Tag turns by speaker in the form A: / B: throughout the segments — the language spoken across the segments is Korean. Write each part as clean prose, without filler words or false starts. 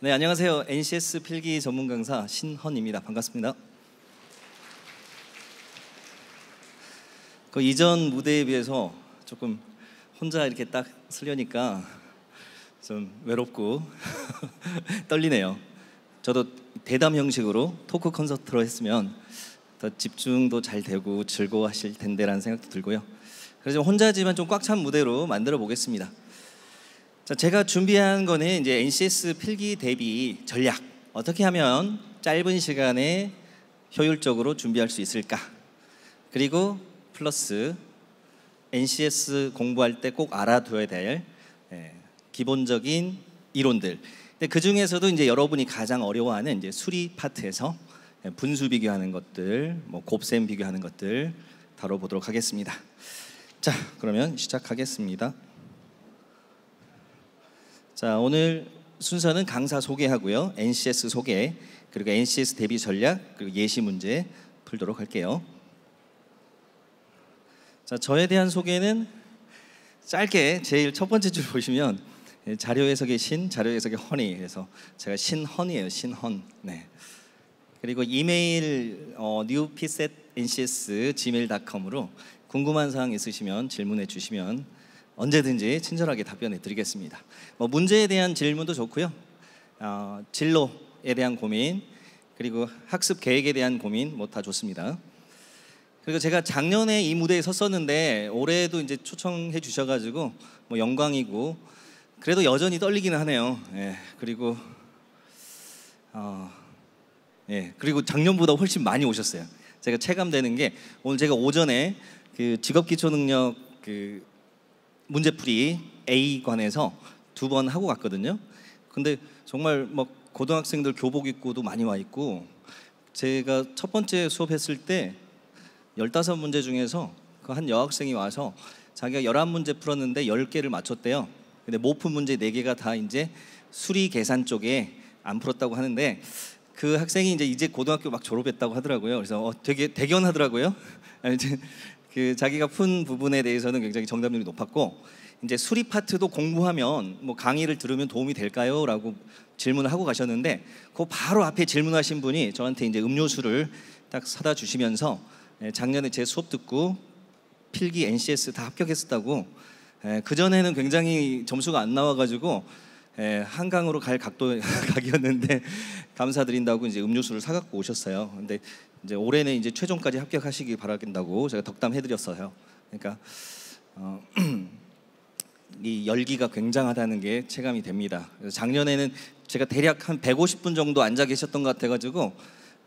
A: 네, 안녕하세요. NCS 필기 전문 강사 신헌입니다. 반갑습니다. 그 이전 무대에 비해서 조금 혼자 이렇게 딱 서려니까 좀 외롭고 떨리네요. 저도 대담 형식으로 토크 콘서트로 했으면 더 집중도 잘 되고 즐거워하실 텐데라는 생각도 들고요. 그래서 혼자지만 좀 꽉 찬 무대로 만들어 보겠습니다. 자, 제가 준비한 거는 이제 NCS 필기 대비 전략, 어떻게 하면 짧은 시간에 효율적으로 준비할 수 있을까, 그리고 플러스 NCS 공부할 때 꼭 알아둬야 될 기본적인 이론들. 근데 그 중에서도 이제 여러분이 가장 어려워하는 이제 수리 파트에서 분수 비교하는 것들, 뭐 곱셈 비교하는 것들 다뤄보도록 하겠습니다. 자, 그러면 시작하겠습니다. 자, 오늘 순서는 강사 소개하고요, NCS 소개, 그리고 NCS 대비 전략, 그리고 예시 문제 풀도록 할게요. 자, 저에 대한 소개는 짧게 제일 첫 번째 줄 보시면 자료 해석의 신, 자료 해석의 헌이, 그래서 제가 신헌이에요. 신헌. 네. 그리고 이메일 newpsetncs@gmail.com으로 궁금한 사항 있으시면 질문해 주시면 언제든지 친절하게 답변해 드리겠습니다. 문제에 대한 질문도 좋고요, 진로에 대한 고민, 그리고 학습 계획에 대한 고민 다 좋습니다. 그리고 제가 작년에 이 무대에 섰었는데 올해도 이제 초청해 주셔가지고 영광이고, 그래도 여전히 떨리기는 하네요. 그리고 그리고 작년보다 훨씬 많이 오셨어요. 제가 체감되는 게, 오늘 제가 오전에 그 직업기초능력 문제풀이 A관에서 2번 하고 갔거든요. 근데 정말 고등학생들 교복 입고도 많이 와 있고, 제가 첫 번째 수업했을 때 15문제 중에서 그 한 여학생이 와서 자기가 11문제 풀었는데 10개를 맞췄대요. 근데 못 푼 문제 4개가 다 이제 수리 계산 쪽에 안 풀었다고 하는데, 그 학생이 이제 고등학교 막 졸업했다고 하더라고요. 그래서 되게 대견하더라고요. 그 자기가 푼 부분에 대해서는 굉장히 정답률이 높았고, 이제 수리 파트도 공부하면 강의를 들으면 도움이 될까요? 라고 질문을 하고 가셨는데, 그 바로 앞에 질문하신 분이 저한테 이제 음료수를 딱 사다 주시면서 작년에 제 수업 듣고 필기 NCS 다 합격했었다고, 그전에는 굉장히 점수가 안 나와가지고 한강으로 갈 각이었는데 감사드린다고 이제 음료수를 사갖고 오셨어요. 근데 이제 올해는 이제 최종까지 합격하시기 바라겠다고 제가 덕담해드렸어요. 그러니까 이 열기가 굉장하다는 게 체감이 됩니다. 그래서 작년에는 제가 대략 한 150분 정도 앉아 계셨던 것 같아가지고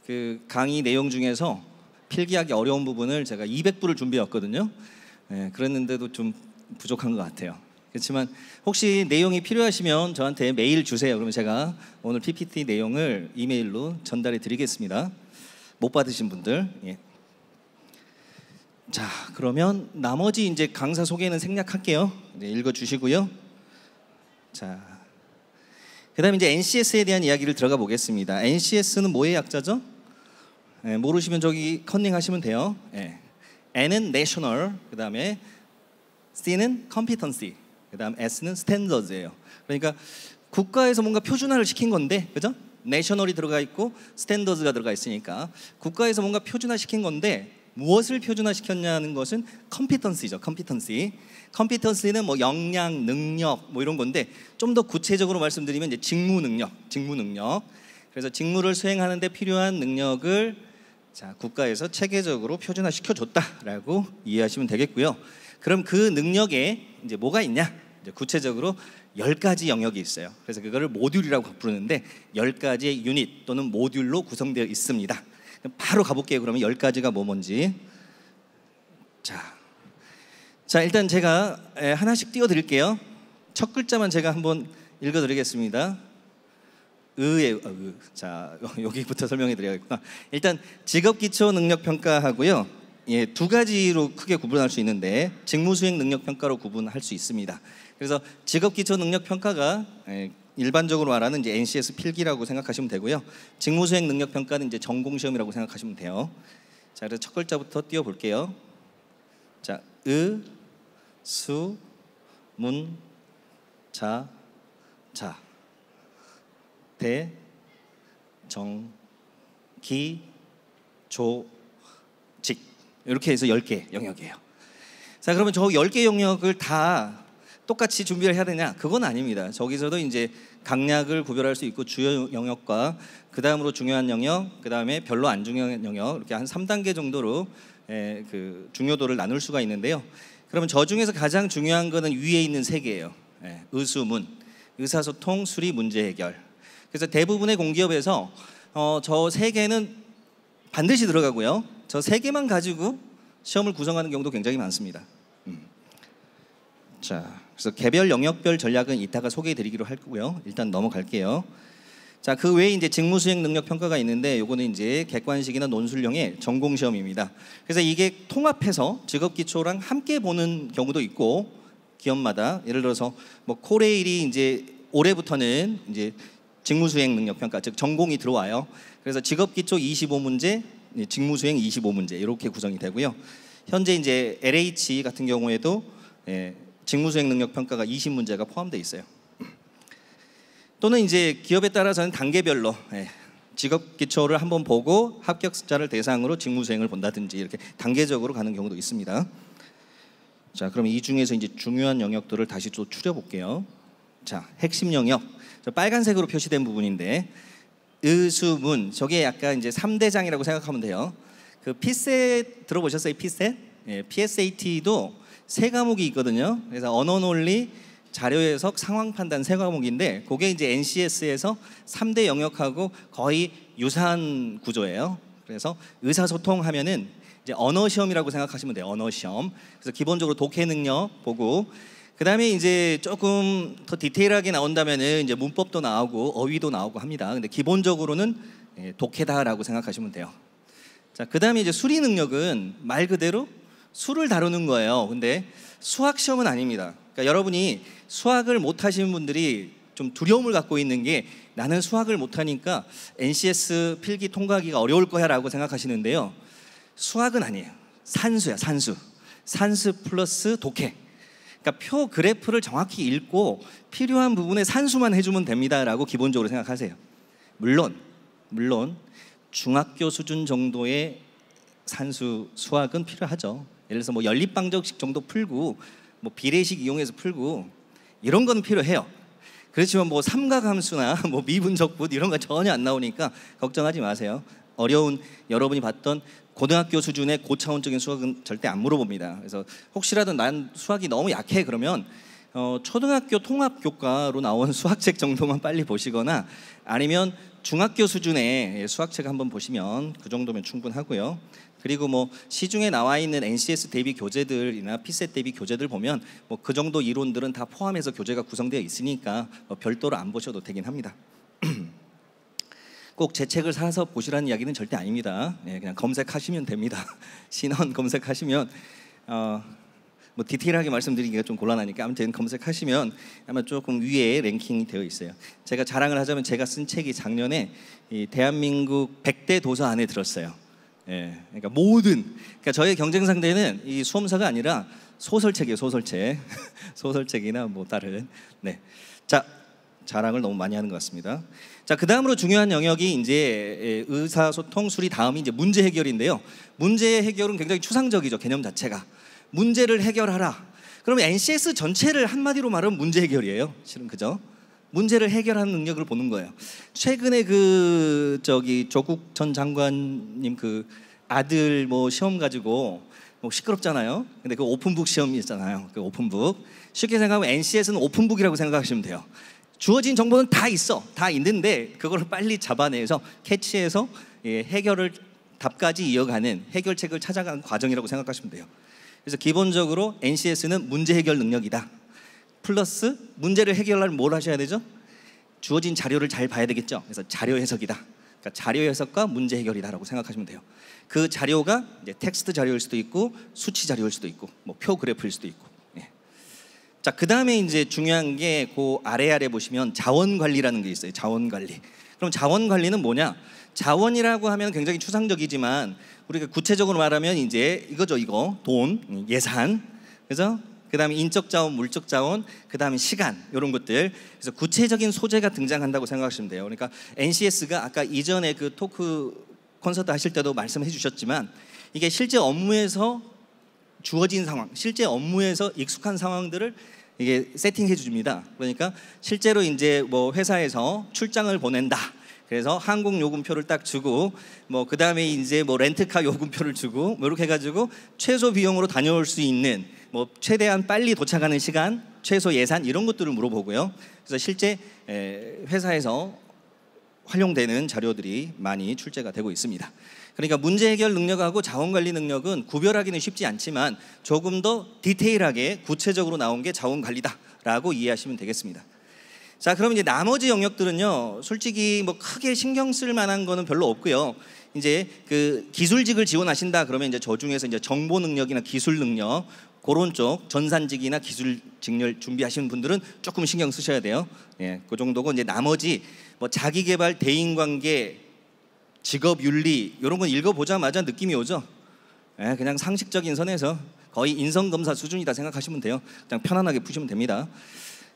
A: 그 강의 내용 중에서 필기하기 어려운 부분을 제가 200부를 준비했거든요. 그랬는데도 좀 부족한 것 같아요. 그렇지만 혹시 내용이 필요하시면 저한테 메일 주세요. 그러면 제가 오늘 PPT 내용을 이메일로 전달해 드리겠습니다. 못 받으신 분들. 자, 그러면 나머지 이제 강사 소개는 생략할게요. 읽어 주시고요. 자, 그다음에 이제 NCS에 대한 이야기를 들어가 보겠습니다. NCS는 뭐의 약자죠? 모르시면 저기 컨닝하시면 돼요. N은 National, 그다음에 C는 Competency, 그다음 S는 Standards예요. 그러니까 국가에서 뭔가 표준화를 시킨 건데, 그죠? National이 들어가 있고 Standards가 들어가 있으니까 국가에서 뭔가 표준화 시킨 건데, 무엇을 표준화 시켰냐는 것은 Competency죠. Competency는 역량, 능력 이런 건데, 좀 더 구체적으로 말씀드리면 이제 직무 능력. 그래서 직무를 수행하는데 필요한 능력을 국가에서 체계적으로 표준화 시켜줬다라고 이해하시면 되겠고요. 그럼 그 능력에 이제 뭐가 있냐? 이제 구체적으로 10가지 영역이 있어요. 그래서 그거를 모듈이라고 부르는데 10가지의 유닛 또는 모듈로 구성되어 있습니다. 바로 가볼게요. 그러면 10가지가 뭔지. 자, 일단 제가 하나씩 띄워드릴게요. 첫 글자만 제가 한번 읽어드리겠습니다. 의예요. 자, 여기부터 설명해 드려야겠구나. 일단 직업기초능력평가하고요, 2가지로 크게 구분할 수 있는데 직무수행 능력평가로 구분할 수 있습니다. 그래서 직업기초능력평가가 일반적으로 말하는 이제 NCS 필기라고 생각하시면 되고요, 직무수행 능력평가는 이제 전공시험이라고 생각하시면 돼요. 자, 그래서 첫 글자부터 띄워볼게요. 자, 수, 문, 자. 대, 정, 기, 조, 직 이렇게 해서 10개 영역이에요. 자, 그러면 저 10개 영역을 다 똑같이 준비를 해야 되냐? 그건 아닙니다. 저기서도 이제 강약을 구별할 수 있고 주요 영역과 그 다음으로 중요한 영역, 그 다음에 별로 안 중요한 영역 이렇게 한 3단계 정도로 그 중요도를 나눌 수가 있는데요. 그러면 저 중에서 가장 중요한 거는 위에 있는 3개예요. 의수문, 의사소통, 수리, 문제 해결. 그래서 대부분의 공기업에서 저 3개는 반드시 들어가고요. 저 3개만 가지고 시험을 구성하는 경우도 굉장히 많습니다. 자, 그래서 개별 영역별 전략은 이따가 소개해드리기로 할 거고요. 일단 넘어갈게요. 자, 그 외에 이제 직무수행 능력 평가가 있는데 요거는 이제 객관식이나 논술형의 전공 시험입니다. 그래서 이게 통합해서 직업기초랑 함께 보는 경우도 있고 기업마다 예를 들어서 뭐 코레일이 이제 올해부터는 이제 직무수행 능력 평가 즉 전공이 들어와요. 그래서 직업기초 25문제, 직무수행 25문제 이렇게 구성이 되고요. 현재 이제 LH 같은 경우에도 직무수행 능력 평가가 20문제가 포함되어 있어요. 또는 이제 기업에 따라서는 단계별로 직업 기초를 한번 보고 합격자를 대상으로 직무수행을 본다든지 이렇게 단계적으로 가는 경우도 있습니다. 자, 그럼 이 중에서 이제 중요한 영역들을 다시 또 추려볼게요. 자, 핵심 영역, 저 빨간색으로 표시된 부분인데 의수문, 저게 약간 이제 3대장이라고 생각하면 돼요. 그 피셋 들어보셨어요? 피셋? PSAT도 3과목이 있거든요. 그래서 언어 논리, 자료 해석, 상황 판단 3과목인데 그게 이제 NCS에서 3대 영역하고 거의 유사한 구조예요. 그래서 의사소통 하면은 이제 언어 시험이라고 생각하시면 돼요. 언어 시험. 그래서 기본적으로 독해 능력 보고 그다음에 이제 조금 더 디테일하게 나온다면은 이제 문법도 나오고 어휘도 나오고 합니다. 근데 기본적으로는 독해다라고 생각하시면 돼요. 자, 그다음에 이제 수리 능력은 말 그대로 수를 다루는 거예요. 근데 수학 시험은 아닙니다. 그러니까 여러분이 수학을 못 하시는 분들이 좀 두려움을 갖고 있는 게 나는 수학을 못 하니까 NCS 필기 통과하기가 어려울 거야 라고 생각하시는데요. 수학은 아니에요. 산수야, 산수. 산수 플러스 독해. 그러니까 표 그래프를 정확히 읽고 필요한 부분에 산수만 해주면 됩니다 라고 기본적으로 생각하세요. 물론 중학교 수준 정도의 산수 수학은 필요하죠. 예를 들어서 뭐 연립방정식 정도 풀고 뭐 비례식 이용해서 풀고 이런 건 필요해요. 그렇지만 뭐 삼각함수나 뭐 미분적분 이런 거 전혀 안 나오니까 걱정하지 마세요. 어려운 여러분이 봤던 고등학교 수준의 고차원적인 수학은 절대 안 물어봅니다. 그래서 혹시라도 난 수학이 너무 약해 그러면 초등학교 통합교과로 나온 수학책 정도만 빨리 보시거나 아니면 중학교 수준의 수학책 한번 보시면 그 정도면 충분하고요. 그리고 뭐 시중에 나와 있는 NCS 대비 교재들이나 피셋 대비 교재들 보면 뭐 그 정도 이론들은 다 포함해서 교재가 구성되어 있으니까 별도로 안 보셔도 되긴 합니다. 꼭 제 책을 사서 보시라는 이야기는 절대 아닙니다. 그냥 검색하시면 됩니다. 신원 검색하시면 뭐 디테일하게 말씀드리기가 좀 곤란하니까 아무튼 검색하시면 아마 조금 위에 랭킹이 되어 있어요. 제가 자랑을 하자면 제가 쓴 책이 작년에 이 대한민국 100대 도서 안에 들었어요. 그러니까 그러니까 저의 경쟁 상대는 이 수험사가 아니라 소설책이에요. 소설책. 소설책이나 뭐 다른. 네. 자, 자랑을 너무 많이 하는 것 같습니다. 자, 그 다음으로 중요한 영역이 이제 의사소통 수리 다음이 이제 문제 해결인데요. 문제 해결은 굉장히 추상적이죠. 개념 자체가. 문제를 해결하라. 그러면 NCS 전체를 한마디로 말하면 문제 해결이에요. 실은 그죠? 문제를 해결하는 능력을 보는 거예요. 최근에 그 조국 전 장관님 그 아들 뭐 시험 가지고 뭐 시끄럽잖아요. 근데 그 오픈북 시험이 있잖아요. 그 오픈북. 쉽게 생각하면 NCS는 오픈북이라고 생각하시면 돼요. 주어진 정보는 다 있어. 다 있는데 그걸 빨리 잡아내서 캐치해서 해결을 답까지 이어가는 해결책을 찾아가는 과정이라고 생각하시면 돼요. 그래서 기본적으로 NCS는 문제 해결 능력이다. 플러스 문제를 해결하려면 뭘 하셔야 되죠? 주어진 자료를 잘 봐야 되겠죠. 그래서 자료 해석이다. 그러니까 자료 해석과 문제 해결이다라고 생각하시면 돼요. 그 자료가 이제 텍스트 자료일 수도 있고 수치 자료일 수도 있고 뭐 표 그래프일 수도 있고. 자, 그 다음에 이제 중요한 게 그 아래 보시면 자원 관리라는 게 있어요. 자원 관리. 그럼 자원 관리는 뭐냐? 자원이라고 하면 굉장히 추상적이지만 우리가 구체적으로 말하면 이제 이거죠. 이거 돈, 예산. 그래서 그다음에 인적 자원, 물적 자원, 그다음에 시간 이런 것들. 그래서 구체적인 소재가 등장한다고 생각하시면 돼요. 그러니까 NCS가 아까 이전에 그 토크 콘서트 하실 때도 말씀해 주셨지만 이게 실제 업무에서 주어진 상황, 실제 업무에서 익숙한 상황들을 이게 세팅해 줍니다. 그러니까 실제로 이제 뭐 회사에서 출장을 보낸다. 그래서 항공 요금표를 딱 주고 뭐 그다음에 이제 뭐 렌트카 요금표를 주고 뭐 이렇게 해가지고 최소 비용으로 다녀올 수 있는 뭐 최대한 빨리 도착하는 시간, 최소 예산 이런 것들을 물어보고요. 그래서 실제 회사에서 활용되는 자료들이 많이 출제가 되고 있습니다. 그러니까 문제 해결 능력하고 자원 관리 능력은 구별하기는 쉽지 않지만 조금 더 디테일하게 구체적으로 나온 게 자원 관리다라고 이해하시면 되겠습니다. 자, 그럼 이제 나머지 영역들은요, 솔직히 뭐 크게 신경 쓸 만한 거는 별로 없고요. 이제 그 기술직을 지원하신다 그러면 이제 저 중에서 이제 정보 능력이나 기술 능력 그런 쪽 전산직이나 기술 직렬 준비하시는 분들은 조금 신경 쓰셔야 돼요. 예, 그 정도고 이제 나머지 뭐 자기 개발, 대인 관계, 직업 윤리 이런 건 읽어보자마자 느낌이 오죠. 예, 그냥 상식적인 선에서 거의 인성 검사 수준이다 생각하시면 돼요. 그냥 편안하게 푸시면 됩니다.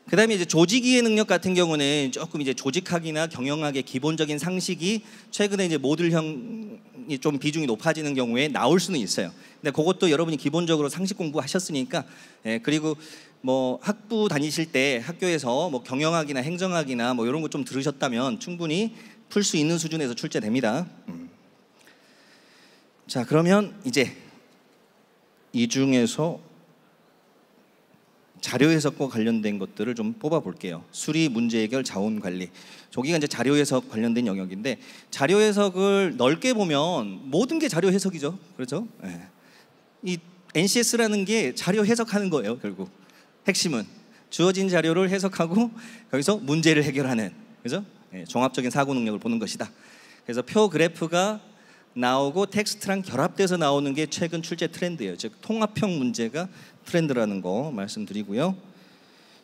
A: 그다음에 이제 조직 이해 능력 같은 경우는 조금 이제 조직학이나 경영학의 기본적인 상식이 최근에 이제 모듈형이 좀 비중이 높아지는 경우에 나올 수는 있어요. 근데 그것도 여러분이 기본적으로 상식 공부하셨으니까, 예, 그리고 뭐 학부 다니실 때 학교에서 뭐 경영학이나 행정학이나 뭐 이런 거 좀 들으셨다면 충분히 풀 수 있는 수준에서 출제됩니다. 자, 그러면 이제 이 중에서 자료 해석과 관련된 것들을 좀 뽑아 볼게요. 수리, 문제 해결, 자원 관리. 저기가 이제 자료 해석 관련된 영역인데 자료 해석을 넓게 보면 모든 게 자료 해석이죠. 그렇죠? 네. 이 NCS라는 게 자료 해석하는 거예요. 결국 핵심은 주어진 자료를 해석하고 거기서 문제를 해결하는, 그죠? 네, 종합적인 사고 능력을 보는 것이다. 그래서 표 그래프가 나오고 텍스트랑 결합돼서 나오는 게 최근 출제 트렌드예요. 즉 통합형 문제가 트렌드라는 거 말씀드리고요.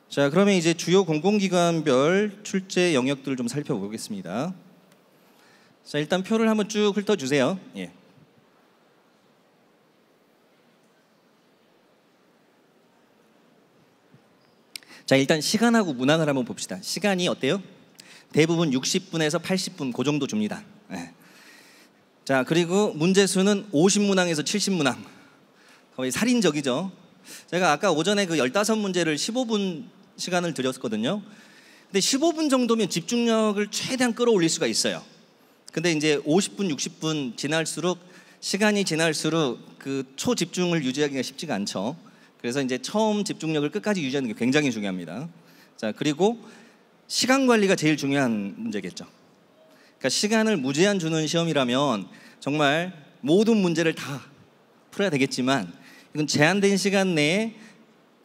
A: 자, 그러면 이제 주요 공공기관별 출제 영역들을 좀 살펴보겠습니다. 자, 일단 표를 한번 쭉 훑어주세요. 예. 자, 일단 시간하고 문항을 한번 봅시다. 시간이 어때요? 대부분 60분에서 80분 그 정도 줍니다. 예. 자, 그리고 문제수는 50문항에서 70문항. 거의 살인적이죠. 제가 아까 오전에 그 15문제를 15분 시간을 드렸거든요. 근데 15분 정도면 집중력을 최대한 끌어올릴 수가 있어요. 근데 이제 50분, 60분 지날수록 시간이 지날수록 그 초집중을 유지하기가 쉽지가 않죠. 그래서 이제 처음 집중력을 끝까지 유지하는 게 굉장히 중요합니다. 자, 그리고 시간 관리가 제일 중요한 문제겠죠. 그러니까 시간을 무제한 주는 시험이라면 정말 모든 문제를 다 풀어야 되겠지만 이건 제한된 시간 내에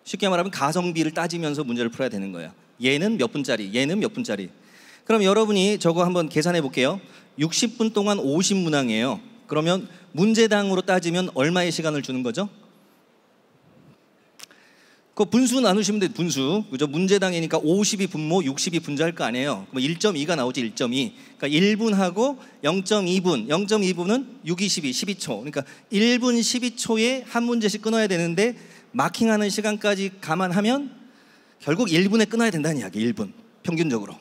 A: 쉽게 말하면 가성비를 따지면서 문제를 풀어야 되는 거예요. 얘는 몇 분짜리, 얘는 몇 분짜리. 그럼 여러분이 저거 한번 계산해 볼게요. 60분 동안 50문항이에요. 그러면 문제당으로 따지면 얼마의 시간을 주는 거죠? 그 분수 나누시면 돼요. 분수. 그죠? 문제당이니까 50이 분모, 60이 분자할 거 아니에요. 그럼 1.2가 나오지. 1.2. 그러니까 1분하고 0.2분. 0.2분은 6, 22, 12초. 그러니까 1분 12초에 한 문제씩 끊어야 되는데 마킹하는 시간까지 감안하면 결국 1분에 끊어야 된다는 이야기. 1분. 평균적으로.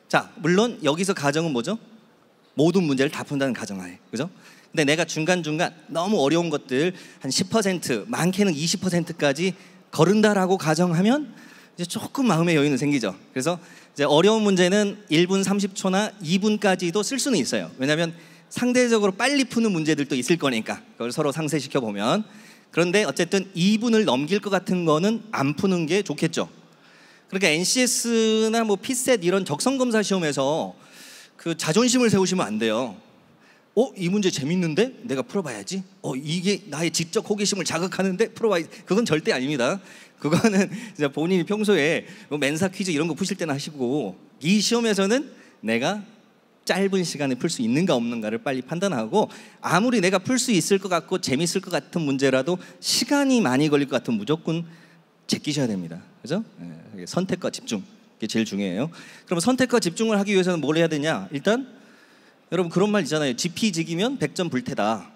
A: 자, 물론 여기서 가정은 뭐죠? 모든 문제를 다 푼다는 가정하에. 그죠? 근데 내가 중간중간 너무 어려운 것들 한 10%, 많게는 20%까지 거른다라고 가정하면 이제 조금 마음의 여유는 생기죠. 그래서 이제 어려운 문제는 1분 30초나 2분까지도 쓸 수는 있어요. 왜냐하면 상대적으로 빨리 푸는 문제들도 있을 거니까 그걸 서로 상쇄시켜 보면. 그런데 어쨌든 2분을 넘길 것 같은 거는 안 푸는 게 좋겠죠. 그러니까 NCS나 뭐 피셋 이런 적성검사 시험에서 그 자존심을 세우시면 안 돼요. 이 문제 재밌는데 내가 풀어봐야지. 이게 나의 지적 호기심을 자극하는데 풀어봐야지. 그건 절대 아닙니다. 그거는 진짜 본인이 평소에 뭐 멘사 퀴즈 이런 거 푸실 때는 하시고, 이 시험에서는 내가 짧은 시간에 풀 수 있는가 없는가를 빨리 판단하고, 아무리 내가 풀 수 있을 것 같고 재밌을 것 같은 문제라도 시간이 많이 걸릴 것 같으면 무조건 제끼셔야 됩니다. 그죠? 네, 선택과 집중, 이게 제일 중요해요. 그럼 선택과 집중을 하기 위해서는 뭘 해야 되냐? 일단 여러분 그런 말 있잖아요. 지피지기면 100점 불태다.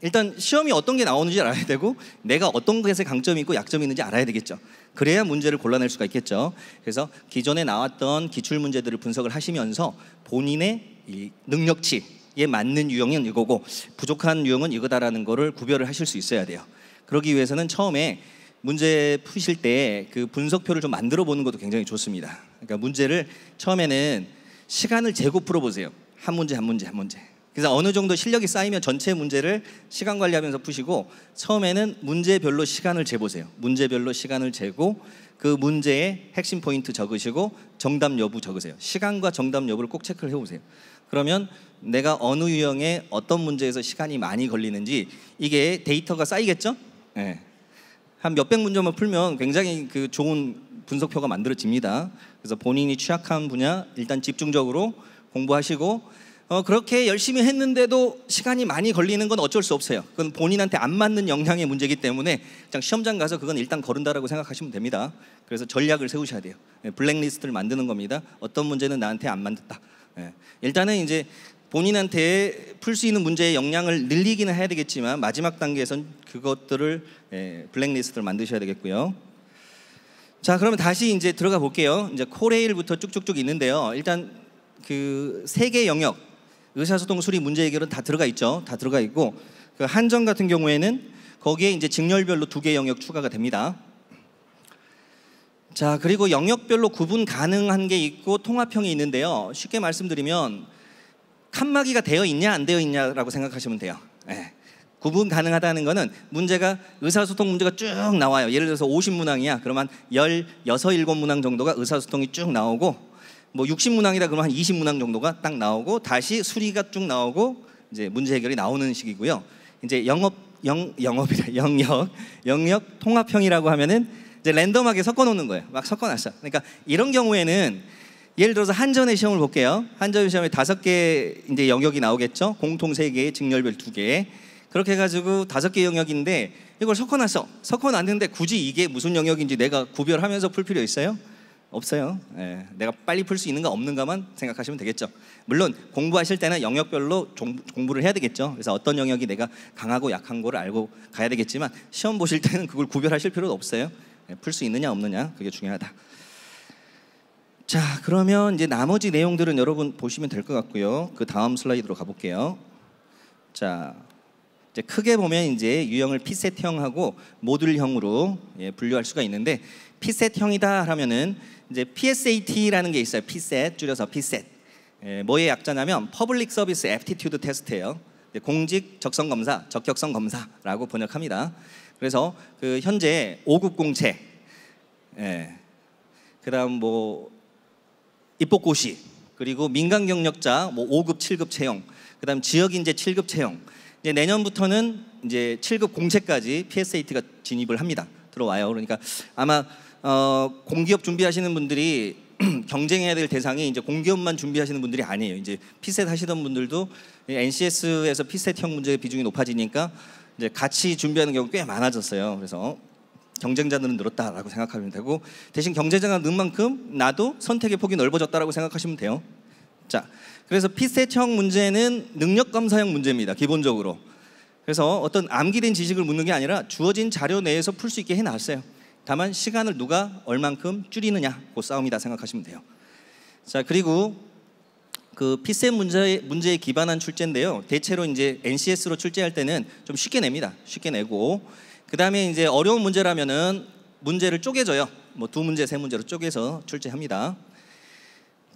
A: 일단 시험이 어떤 게 나오는지 알아야 되고 내가 어떤 것에 강점이 있고 약점이 있는지 알아야 되겠죠. 그래야 문제를 골라낼 수가 있겠죠. 그래서 기존에 나왔던 기출 문제들을 분석을 하시면서 본인의 이 능력치에 맞는 유형은 이거고 부족한 유형은 이거다라는 거를 구별을 하실 수 있어야 돼요. 그러기 위해서는 처음에 문제 푸실 때 그 분석표를 좀 만들어 보는 것도 굉장히 좋습니다. 그러니까 문제를 처음에는 시간을 재고 풀어보세요. 한 문제 한 문제 한 문제. 그래서 어느 정도 실력이 쌓이면 전체 문제를 시간 관리하면서 푸시고 처음에는 문제별로 시간을 재보세요. 문제별로 시간을 재고 그 문제의 핵심 포인트 적으시고 정답 여부 적으세요. 시간과 정답 여부를 꼭 체크를 해보세요. 그러면 내가 어느 유형의 어떤 문제에서 시간이 많이 걸리는지 이게 데이터가 쌓이겠죠? 네. 한 몇백 문제만 풀면 굉장히 그 좋은 분석표가 만들어집니다. 그래서 본인이 취약한 분야 일단 집중적으로 공부하시고 그렇게 열심히 했는데도 시간이 많이 걸리는 건 어쩔 수 없어요. 그건 본인한테 안 맞는 역량의 문제이기 때문에 그냥 시험장 가서 그건 일단 거른다라고 생각하시면 됩니다. 그래서 전략을 세우셔야 돼요. 블랙리스트를 만드는 겁니다. 어떤 문제는 나한테 안 맞는다. 일단은 이제 본인한테 풀 수 있는 문제의 역량을 늘리기는 해야 되겠지만 마지막 단계에선 그것들을 블랙리스트를 만드셔야 되겠고요. 자, 그러면 다시 이제 들어가 볼게요. 이제 코레일부터 쭉쭉쭉 있는데요. 일단 그 세 개 영역 의사소통, 수리, 문제 해결은 다 들어가 있죠. 다 들어가 있고 그 한정 같은 경우에는 거기에 이제 직렬별로 2개 영역 추가가 됩니다. 자, 그리고 영역별로 구분 가능한 게 있고 통합형이 있는데요. 쉽게 말씀드리면 칸막이가 되어 있냐 안 되어 있냐라고 생각하시면 돼요. 구분 가능하다는 거는 문제가 의사소통 문제가 쭉 나와요. 예를 들어서 50문항이야. 그러면 16, 17문항 정도가 의사소통이 쭉 나오고 뭐 60문항이다 그러면 한 20문항 정도가 딱 나오고 다시 수리가 쭉 나오고 이제 문제 해결이 나오는 식이고요. 이제 영역 통합형이라고 하면은 이제 랜덤하게 섞어 놓는 거예요. 막 섞어 놨어. 그러니까 이런 경우에는 예를 들어서 한전의 시험을 볼게요. 한전 시험에 5개 이제 영역이 나오겠죠. 공통 3개, 직렬별 2개. 그렇게 해가지고 5개 영역인데 이걸 섞어놨어. 섞어놨는데 굳이 이게 무슨 영역인지 내가 구별하면서 풀 필요 있어요? 없어요. 내가 빨리 풀 수 있는가 없는가만 생각하시면 되겠죠. 물론 공부하실 때는 영역별로 공부를 해야 되겠죠. 그래서 어떤 영역이 내가 강하고 약한 거를 알고 가야 되겠지만 시험 보실 때는 그걸 구별하실 필요도 없어요. 풀 수 있느냐 없느냐 그게 중요하다. 자, 그러면 이제 나머지 내용들은 여러분 보시면 될 것 같고요. 그 다음 슬라이드로 가볼게요. 자, 이제 크게 보면 이제 유형을 피셋형하고 모듈형으로 분류할 수가 있는데 피셋형이다 하면은 이제 PSAT라는 게 있어요. 피셋 줄여서 피셋. 뭐의 약자냐면 Public Service Aptitude Test예요. 공직 적성 검사, 적격성 검사라고 번역합니다. 그래서 그 현재 5급 공채, 그다음 뭐 입법고시, 그리고 민간 경력자 뭐 5급, 7급 채용, 그다음 지역 인재 7급 채용. 이제 내년부터는 이제 7급 공채까지 PSAT가 진입을 합니다. 들어와요. 그러니까 아마 공기업 준비하시는 분들이 경쟁해야 될 대상이 이제 공기업만 준비하시는 분들이 아니에요. 이제 피셋 하시던 분들도 NCS에서 피셋형 문제의 비중이 높아지니까 이제 같이 준비하는 경우가 꽤 많아졌어요. 그래서 경쟁자들은 늘었다라고 생각하면 되고 대신 경쟁자가 는 만큼 나도 선택의 폭이 넓어졌다라고 생각하시면 돼요. 자, 그래서 피셋형 문제는 능력 검사형 문제입니다. 기본적으로. 그래서 어떤 암기된 지식을 묻는 게 아니라 주어진 자료 내에서 풀 수 있게 해놨어요. 다만 시간을 누가 얼만큼 줄이느냐 그 싸움이다 생각하시면 돼요. 자, 그리고 그 피셋 문제에 기반한 출제인데요. 대체로 이제 NCS로 출제할 때는 좀 쉽게 냅니다. 쉽게 내고 그 다음에 이제 어려운 문제라면은 문제를 쪼개줘요. 뭐 2문제, 3문제로 쪼개서 출제합니다.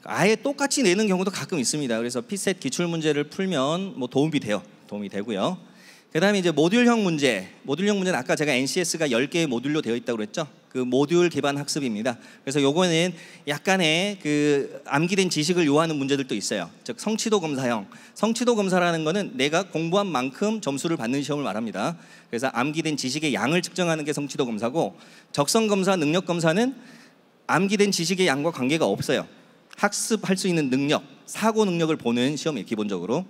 A: 아예 똑같이 내는 경우도 가끔 있습니다. 그래서 피셋 기출 문제를 풀면 뭐 도움이 되고요. 그 다음에 이제 모듈형 문제는 아까 제가 NCS가 10개의 모듈로 되어 있다고 그랬죠. 그 모듈 기반 학습입니다. 그래서 요거는 약간의 그 암기된 지식을 요하는 문제들도 있어요. 즉 성취도 검사형. 성취도 검사라는 거는 내가 공부한 만큼 점수를 받는 시험을 말합니다. 그래서 암기된 지식의 양을 측정하는 게 성취도 검사고, 적성 검사, 능력 검사는 암기된 지식의 양과 관계가 없어요. 학습할 수 있는 능력, 사고 능력을 보는 시험이에요, 기본적으로.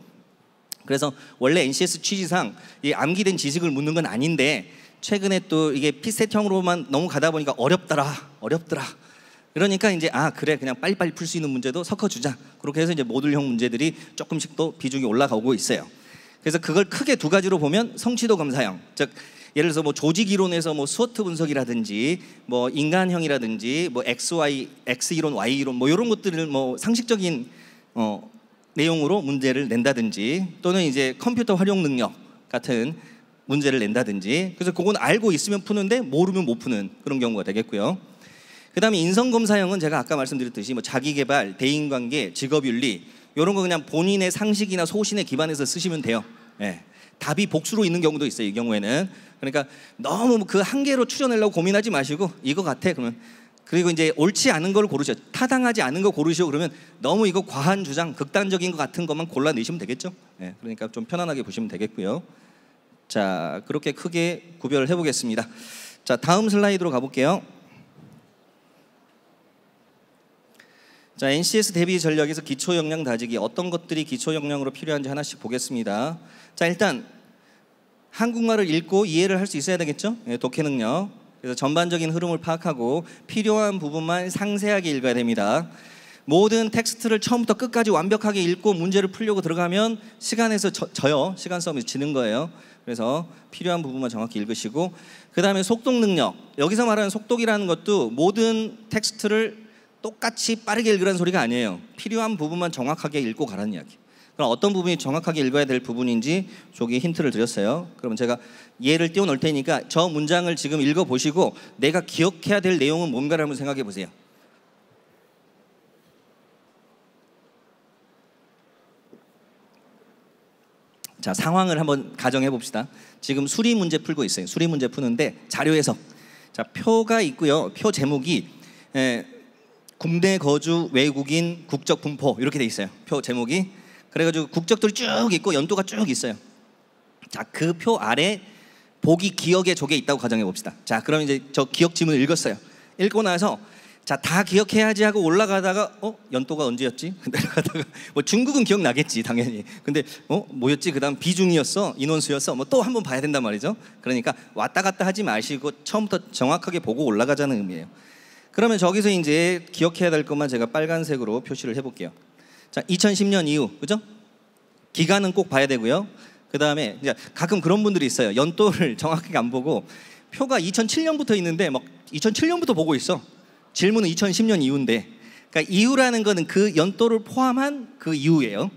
A: 그래서 원래 NCS 취지상 이 암기된 지식을 묻는 건 아닌데 최근에 또 이게 피셋형으로만 너무 가다 보니까 어렵더라. 그러니까 이제 그래 그냥 빨리빨리 풀 수 있는 문제도 섞어주자. 그렇게 해서 이제 모듈형 문제들이 조금씩 또 비중이 올라가고 있어요. 그래서 그걸 크게 두 가지로 보면 성취도 검사형, 즉 예를 들어서 뭐 조직 이론에서 뭐 스워트 분석이라든지 뭐 인간형이라든지 뭐 XY, X 이론, Y 이론 뭐 이런 것들을 뭐 상식적인 내용으로 문제를 낸다든지 또는 이제 컴퓨터 활용 능력 같은 문제를 낸다든지, 그래서 그건 알고 있으면 푸는데 모르면 못 푸는 그런 경우가 되겠고요. 그다음에 인성검사형은 제가 아까 말씀드렸듯이 뭐 자기개발, 대인관계, 직업윤리 이런 거 그냥 본인의 상식이나 소신에 기반해서 쓰시면 돼요. 예. 답이 복수로 있는 경우도 있어요, 이 경우에는. 그러니까 너무 그 한계로 추려내려고 고민하지 마시고 이거 같아 그러면, 그리고 이제 옳지 않은 걸 고르셔, 타당하지 않은 거 고르시오 그러면 너무 이거 과한 주장, 극단적인 것 같은 것만 골라내시면 되겠죠. 예. 그러니까 좀 편안하게 보시면 되겠고요. 자, 그렇게 크게 구별을 해보겠습니다. 자, 다음 슬라이드로 가볼게요. 자, NCS 대비 전략에서 기초 역량 다지기, 어떤 것들이 기초 역량으로 필요한지 하나씩 보겠습니다. 자, 일단 한국말을 읽고 이해를 할 수 있어야 되겠죠. 예, 독해 능력. 그래서 전반적인 흐름을 파악하고 필요한 부분만 상세하게 읽어야 됩니다. 모든 텍스트를 처음부터 끝까지 완벽하게 읽고 문제를 풀려고 들어가면 시간에서 져요. 시간 싸움에서 지는 거예요. 그래서 필요한 부분만 정확히 읽으시고, 그 다음에 속독 능력. 여기서 말하는 속독이라는 것도 모든 텍스트를 똑같이 빠르게 읽으라는 소리가 아니에요. 필요한 부분만 정확하게 읽고 가라는 이야기. 그럼 어떤 부분이 정확하게 읽어야 될 부분인지 저기 힌트를 드렸어요. 그럼 제가 예를 띄워 놓을 테니까 저 문장을 지금 읽어보시고 내가 기억해야 될 내용은 뭔가를 한번 생각해 보세요. 자, 상황을 한번 가정해 봅시다. 지금 수리 문제 풀고 있어요. 수리 문제 푸는데 자료 해석. 자, 표가 있고요. 표 제목이 국내 거주 외국인 국적 분포 이렇게 돼 있어요. 표 제목이. 그래가지고 국적들이 쭉 있고 연도가 쭉 있어요. 자, 그 표 아래 보기 기억의 족에 있다고 가정해 봅시다. 자, 그럼 이제 저 기억 지문을 읽었어요. 읽고 나서 자, 다 기억해야지 하고 올라가다가 연도가 언제였지? 내려가다가 뭐 중국은 기억나겠지 당연히. 근데 뭐였지? 그다음 비중이었어? 인원수였어? 뭐 또 한번 봐야 된단 말이죠. 그러니까 왔다 갔다 하지 마시고 처음부터 정확하게 보고 올라가자는 의미예요. 그러면 저기서 이제 기억해야 될 것만 제가 빨간색으로 표시를 해볼게요. 자, 2010년 이후, 그죠? 기간은 꼭 봐야 되고요. 그 다음에 가끔 그런 분들이 있어요. 연도를 정확하게 안 보고 표가 2007년부터 있는데 막 2007년부터 보고 있어. 질문은 2010년 이후인데, 그러니까 이후라는 거는 그 연도를 포함한 그 이후예요.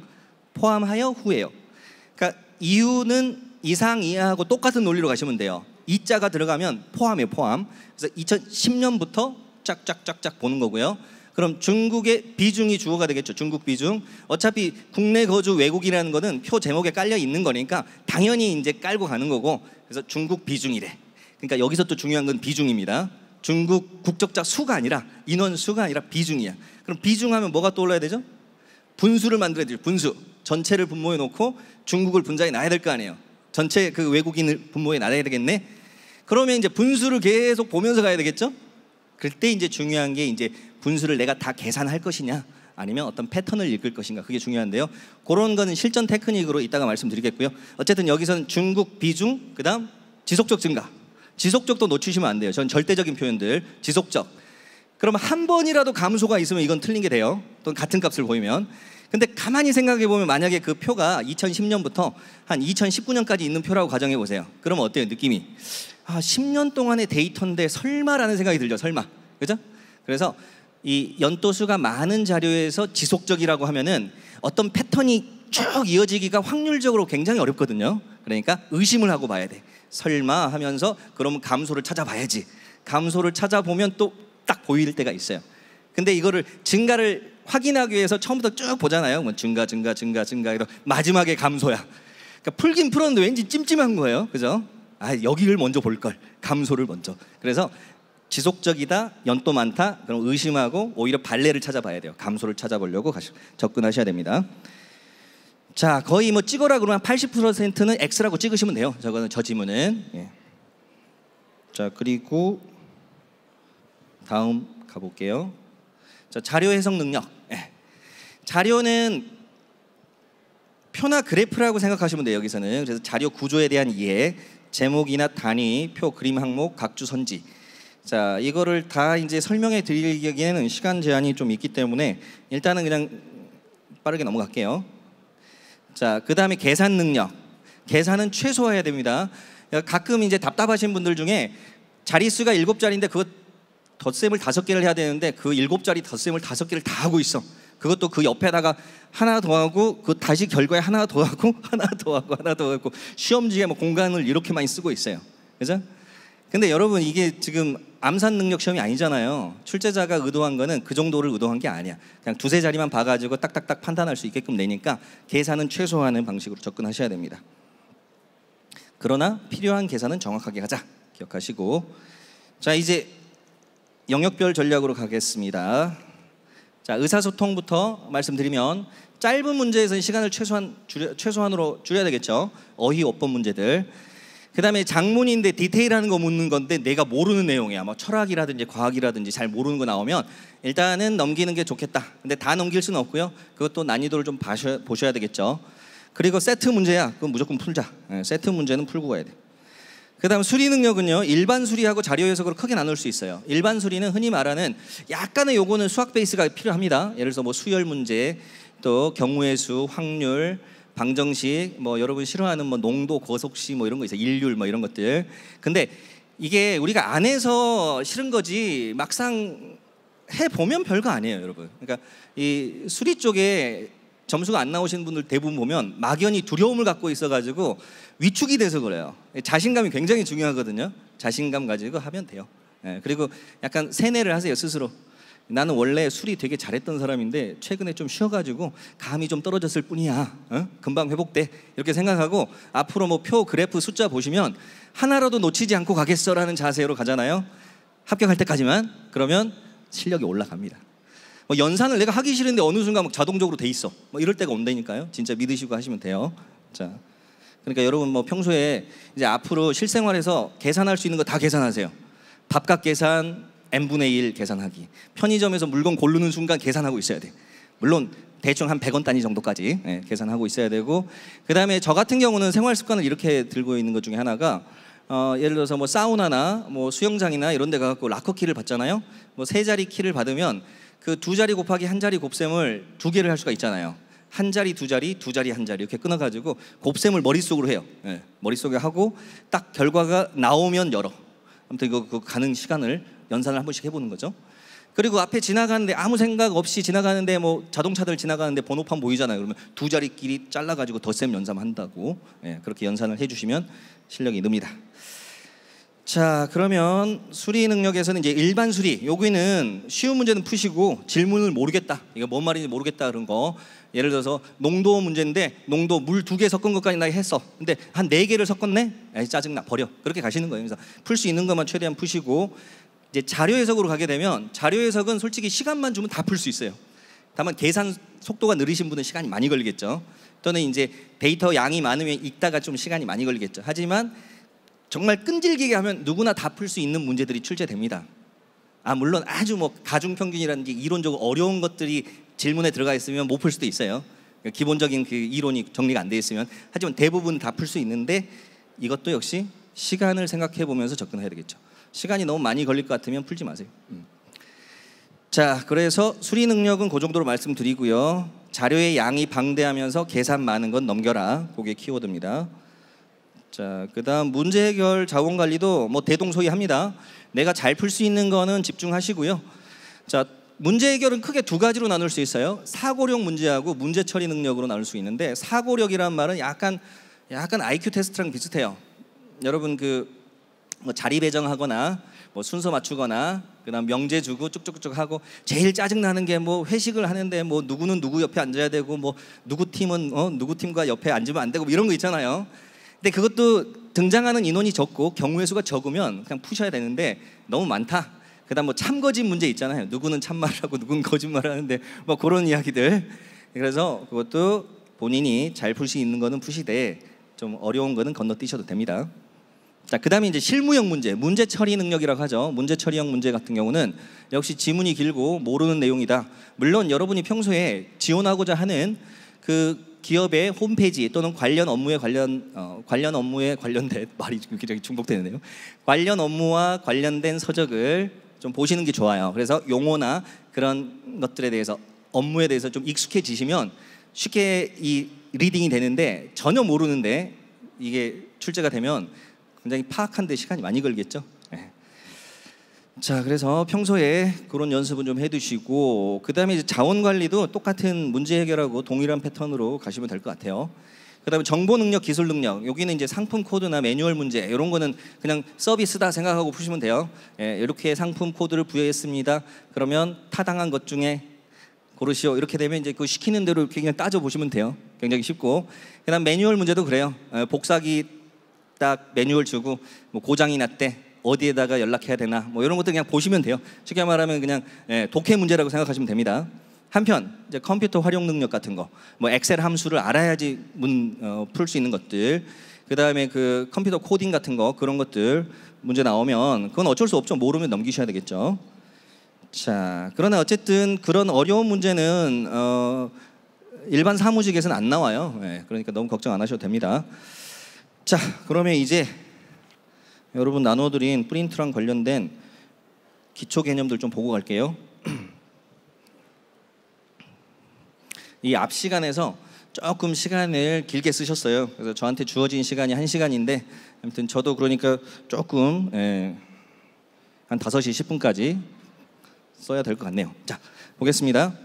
A: 포함하여 후예요. 그러니까 이후는 이상 이하하고 똑같은 논리로 가시면 돼요. 이자가 들어가면 포함이에요, 포함. 그래서 2010년부터 쫙쫙쫙쫙 보는 거고요. 그럼 중국의 비중이 주어가 되겠죠. 중국 비중. 어차피 국내 거주 외국이라는 거는 표 제목에 깔려 있는 거니까 당연히 이제 깔고 가는 거고, 그래서 중국 비중이래. 그러니까 여기서 또 중요한 건 비중입니다. 중국 국적자 수가 아니라, 인원 수가 아니라 비중이야. 그럼 비중하면 뭐가 떠올라야 되죠? 분수를 만들어야 되죠. 분수. 전체를 분모해 놓고 중국을 분자에 놔야 될 거 아니에요. 전체 그 외국인을 분모에 놔야 되겠네. 그러면 이제 분수를 계속 보면서 가야 되겠죠? 그때 이제 중요한 게 이제 분수를 내가 다 계산할 것이냐 아니면 어떤 패턴을 읽을 것인가, 그게 중요한데요. 그런 거는 실전 테크닉으로 이따가 말씀드리겠고요. 어쨌든 여기서는 중국 비중, 그다음 지속적 증가. 지속적도 놓치시면 안 돼요. 전 절대적인 표현들, 지속적. 그러면 한 번이라도 감소가 있으면 이건 틀린 게 돼요. 또는 같은 값을 보이면. 근데 가만히 생각해 보면 만약에 그 표가 2010년부터 한 2019년까지 있는 표라고 가정해 보세요. 그러면 어때요, 느낌이? 10년 동안의 데이터인데 설마라는 생각이 들죠. 설마. 그죠? 그래서 이 연도수가 많은 자료에서 지속적이라고 하면은 어떤 패턴이 쭉 이어지기가 확률적으로 굉장히 어렵거든요. 그러니까 의심을 하고 봐야 돼. 설마 하면서 그러면 감소를 찾아봐야지. 감소를 찾아보면 또 딱 보일 때가 있어요. 근데 이거를 증가를 확인하기 위해서 처음부터 쭉 보잖아요. 뭐 증가 이러 마지막에 감소야. 그러니까 풀긴 풀었는데 왠지 찜찜한 거예요. 그죠? 여기를 먼저 볼 걸. 감소를 먼저. 그래서 지속적이다, 연도 많다, 그럼 의심하고 오히려 발레를 찾아봐야 돼요. 감소를 찾아보려고 접근하셔야 됩니다. 자, 거의 뭐 찍어라 그러면 80%는 X라고 찍으시면 돼요. 저 지문은. 예. 자, 그리고 다음 가볼게요. 자, 자료 해석 능력. 예. 자료는 표나 그래프라고 생각하시면 돼요. 여기서는. 그래서 자료 구조에 대한 이해, 제목이나 단위, 표, 그림 항목, 각주 선지. 자, 이거를 다 이제 설명해 드리기에는 시간 제한이 좀 있기 때문에 일단은 그냥 빠르게 넘어갈게요. 자, 그 다음에 계산 능력. 계산은 최소화해야 됩니다. 가끔 이제 답답하신 분들 중에 자릿수가 7자리인데 그거 덧셈을 5개를 해야 되는데 그 7자리 덧셈을 5개를 다 하고 있어. 그것도 그 옆에다가 하나 더하고 그 다시 결과에 하나 더하고 하나 더하고 하나 더하고 시험지에 뭐 공간을 이렇게 많이 쓰고 있어요. 그죠? 근데 여러분 이게 지금 암산 능력 시험이 아니잖아요. 출제자가 의도한 거는 그 정도를 의도한 게 아니야. 그냥 두세 자리만 봐가지고 딱딱딱 판단할 수 있게끔 내니까 계산은 최소화하는 방식으로 접근하셔야 됩니다. 그러나 필요한 계산은 정확하게 하자 기억하시고, 자 이제 영역별 전략으로 가겠습니다. 자 의사소통부터 말씀드리면 짧은 문제에서는 시간을 최소한으로 줄여야 되겠죠. 어휘 어법 문제들. 그 다음에 장문인데 디테일하는 거 묻는 건데 내가 모르는 내용이야. 뭐 철학이라든지 과학이라든지 잘 모르는 거 나오면 일단은 넘기는 게 좋겠다. 근데 다 넘길 수는 없고요. 그것도 난이도를 좀 보셔야 되겠죠. 그리고 세트 문제야. 그건 무조건 풀자. 세트 문제는 풀고 가야 돼. 그 다음 수리 능력은요, 일반 수리하고 자료 해석으로 크게 나눌 수 있어요. 일반 수리는 흔히 말하는 약간의 요거는 수학 베이스가 필요합니다. 예를 들어서 뭐 수열 문제, 또 경우의 수, 확률, 방정식, 뭐 여러분 싫어하는 뭐 농도, 거속시 뭐 이런 거 있어요. 일률 뭐 이런 것들. 근데 이게 우리가 안 해서 싫은 거지 막상 해 보면 별거 아니에요, 여러분. 그러니까 이 수리 쪽에 점수가 안 나오시는 분들 대부분 보면 막연히 두려움을 갖고 있어가지고 위축이 돼서 그래요. 자신감이 굉장히 중요하거든요. 자신감 가지고 하면 돼요. 그리고 약간 세뇌를 하세요, 스스로. 나는 원래 수리 되게 잘했던 사람인데 최근에 좀 쉬어가지고 감이 좀 떨어졌을 뿐이야. 금방 회복돼. 이렇게 생각하고 앞으로 뭐 표, 그래프, 숫자 보시면 하나라도 놓치지 않고 가겠어라는 자세로 가잖아요. 합격할 때까지만. 그러면 실력이 올라갑니다. 뭐 연산을 내가 하기 싫은데 어느 순간 막 자동적으로 돼 있어. 뭐 이럴 때가 온다니까요. 진짜 믿으시고 하시면 돼요. 자, 그러니까 여러분 뭐 평소에 이제 앞으로 실생활에서 계산할 수 있는 거 다 계산하세요. 밥값 계산, n분의 1 계산하기. 편의점에서 물건 고르는 순간 계산하고 있어야 돼. 물론 대충 한 100원 단위 정도까지 계산하고 있어야 되고, 그 다음에 저 같은 경우는 생활 습관을 이렇게 들고 있는 것 중에 하나가 예를 들어서 뭐 사우나나 뭐 수영장이나 이런 데 가서 락커 키를 받잖아요. 뭐 3자리 키를 받으면 그 2자리 곱하기 1자리 곱셈을 2개를 할 수가 있잖아요. 1자리, 2자리, 2자리, 1자리 이렇게 끊어가지고 곱셈을 머릿속으로 해요. 머릿속에 하고 딱 결과가 나오면 열어. 아무튼 이거 가는 시간을 연산을 한 번씩 해보는 거죠. 그리고 앞에 지나가는데 아무 생각 없이 지나가는데 뭐 자동차들 지나가는데 번호판 보이잖아요. 그러면 2자리끼리 잘라가지고 덧셈 연산한다고. 그렇게 연산을 해주시면 실력이 늡니다. 자, 그러면 수리 능력에서는 이제 일반 수리, 여기는 쉬운 문제는 푸시고 질문을 모르겠다, 이거 뭔 말인지 모르겠다 그런 거, 예를 들어서 농도 문제인데 농도 물 2개 섞은 것까지 나 했어. 근데 한 4개를 섞었네? 에이, 짜증나, 버려. 그렇게 가시는 거예요. 그래서 풀 수 있는 것만 최대한 푸시고, 이제 자료 해석으로 가게 되면 자료 해석은 솔직히 시간만 주면 다 풀 수 있어요. 다만 계산 속도가 느리신 분은 시간이 많이 걸리겠죠. 또는 이제 데이터 양이 많으면 읽다가 좀 시간이 많이 걸리겠죠. 하지만 정말 끈질기게 하면 누구나 다 풀 수 있는 문제들이 출제됩니다. 물론 아주 뭐 가중평균이라는 게 이론적으로 어려운 것들이 질문에 들어가 있으면 못 풀 수도 있어요. 기본적인 그 이론이 정리가 안 돼 있으면. 하지만 대부분 다 풀 수 있는데 이것도 역시 시간을 생각해 보면서 접근해야 되겠죠. 시간이 너무 많이 걸릴 것 같으면 풀지 마세요. 자, 그래서 수리 능력은 그 정도로 말씀드리고요. 자료의 양이 방대하면서 계산 많은 건 넘겨라. 그게 키워드입니다. 자, 그다음 문제 해결 자원 관리도 뭐 대동소이합니다. 내가 잘 풀 수 있는 거는 집중하시고요. 자, 문제 해결은 크게 2가지로 나눌 수 있어요. 사고력 문제하고 문제 처리 능력으로 나눌 수 있는데, 사고력이란 말은 약간 IQ 테스트랑 비슷해요. 여러분 뭐 자리 배정하거나 뭐 순서 맞추거나 그다음 명제 주고 쭉쭉쭉 하고, 제일 짜증 나는 게 뭐 회식을 하는데 뭐 누구는 누구 옆에 앉아야 되고 뭐 누구 팀은 누구 팀과 옆에 앉으면 안 되고 뭐 이런 거 있잖아요. 근데 그것도 등장하는 인원이 적고 경우의 수가 적으면 그냥 푸셔야 되는데 너무 많다. 그다음 뭐 참거짓 문제 있잖아요. 누구는 참말하고 누구는 거짓말하는데 뭐 그런 이야기들. 그래서 그것도 본인이 잘 풀 수 있는 거는 푸시되 좀 어려운 거는 건너뛰셔도 됩니다. 자, 그다음에 이제 실무형 문제, 문제 처리 능력이라고 하죠. 문제 처리형 문제 같은 경우는 역시 지문이 길고 모르는 내용이다. 물론 여러분이 평소에 지원하고자 하는 그 기업의 홈페이지 또는 관련 업무에 관련된 말이 굉장히 중복되는데요. 관련 업무와 관련된 서적을 좀 보시는 게 좋아요. 그래서 용어나 그런 것들에 대해서, 업무에 대해서 좀 익숙해지시면 쉽게 이 리딩이 되는데, 전혀 모르는데 이게 출제가 되면 굉장히 파악하는 데 시간이 많이 걸리겠죠. 자, 그래서 평소에 그런 연습은 좀 해두시고, 그 다음에 자원 관리도 똑같은 문제 해결하고 동일한 패턴으로 가시면 될 것 같아요. 그 다음에 정보 능력, 기술 능력, 여기는 이제 상품 코드나 매뉴얼 문제, 이런 거는 그냥 서비스다 생각하고 푸시면 돼요. 이렇게 상품 코드를 부여했습니다. 그러면 타당한 것 중에 고르시오. 이렇게 되면 이제 그 시키는 대로 이렇게 그냥 따져 보시면 돼요. 굉장히 쉽고. 그다음 매뉴얼 문제도 그래요. 복사기 딱 매뉴얼 주고 뭐 고장이 났대, 어디에다가 연락해야 되나, 뭐 이런 것도 그냥 보시면 돼요. 쉽게 말하면 그냥 독해 문제라고 생각하시면 됩니다. 한편 이제 컴퓨터 활용 능력 같은 거, 뭐 엑셀 함수를 알아야지 풀 수 있는 것들, 그 다음에 그 컴퓨터 코딩 같은 거, 그런 것들 문제 나오면 그건 어쩔 수 없죠. 모르면 넘기셔야 되겠죠. 자, 그러나 어쨌든 그런 어려운 문제는 일반 사무직에서는 안 나와요. 그러니까 너무 걱정 안 하셔도 됩니다. 자, 그러면 이제 여러분 나눠드린 프린트랑 관련된 기초 개념들 좀 보고 갈게요. 이 앞 시간에서 조금 시간을 길게 쓰셨어요. 그래서 저한테 주어진 시간이 1시간인데 아무튼 저도 그러니까 조금 한 5시 10분까지 써야 될 것 같네요. 자, 보겠습니다.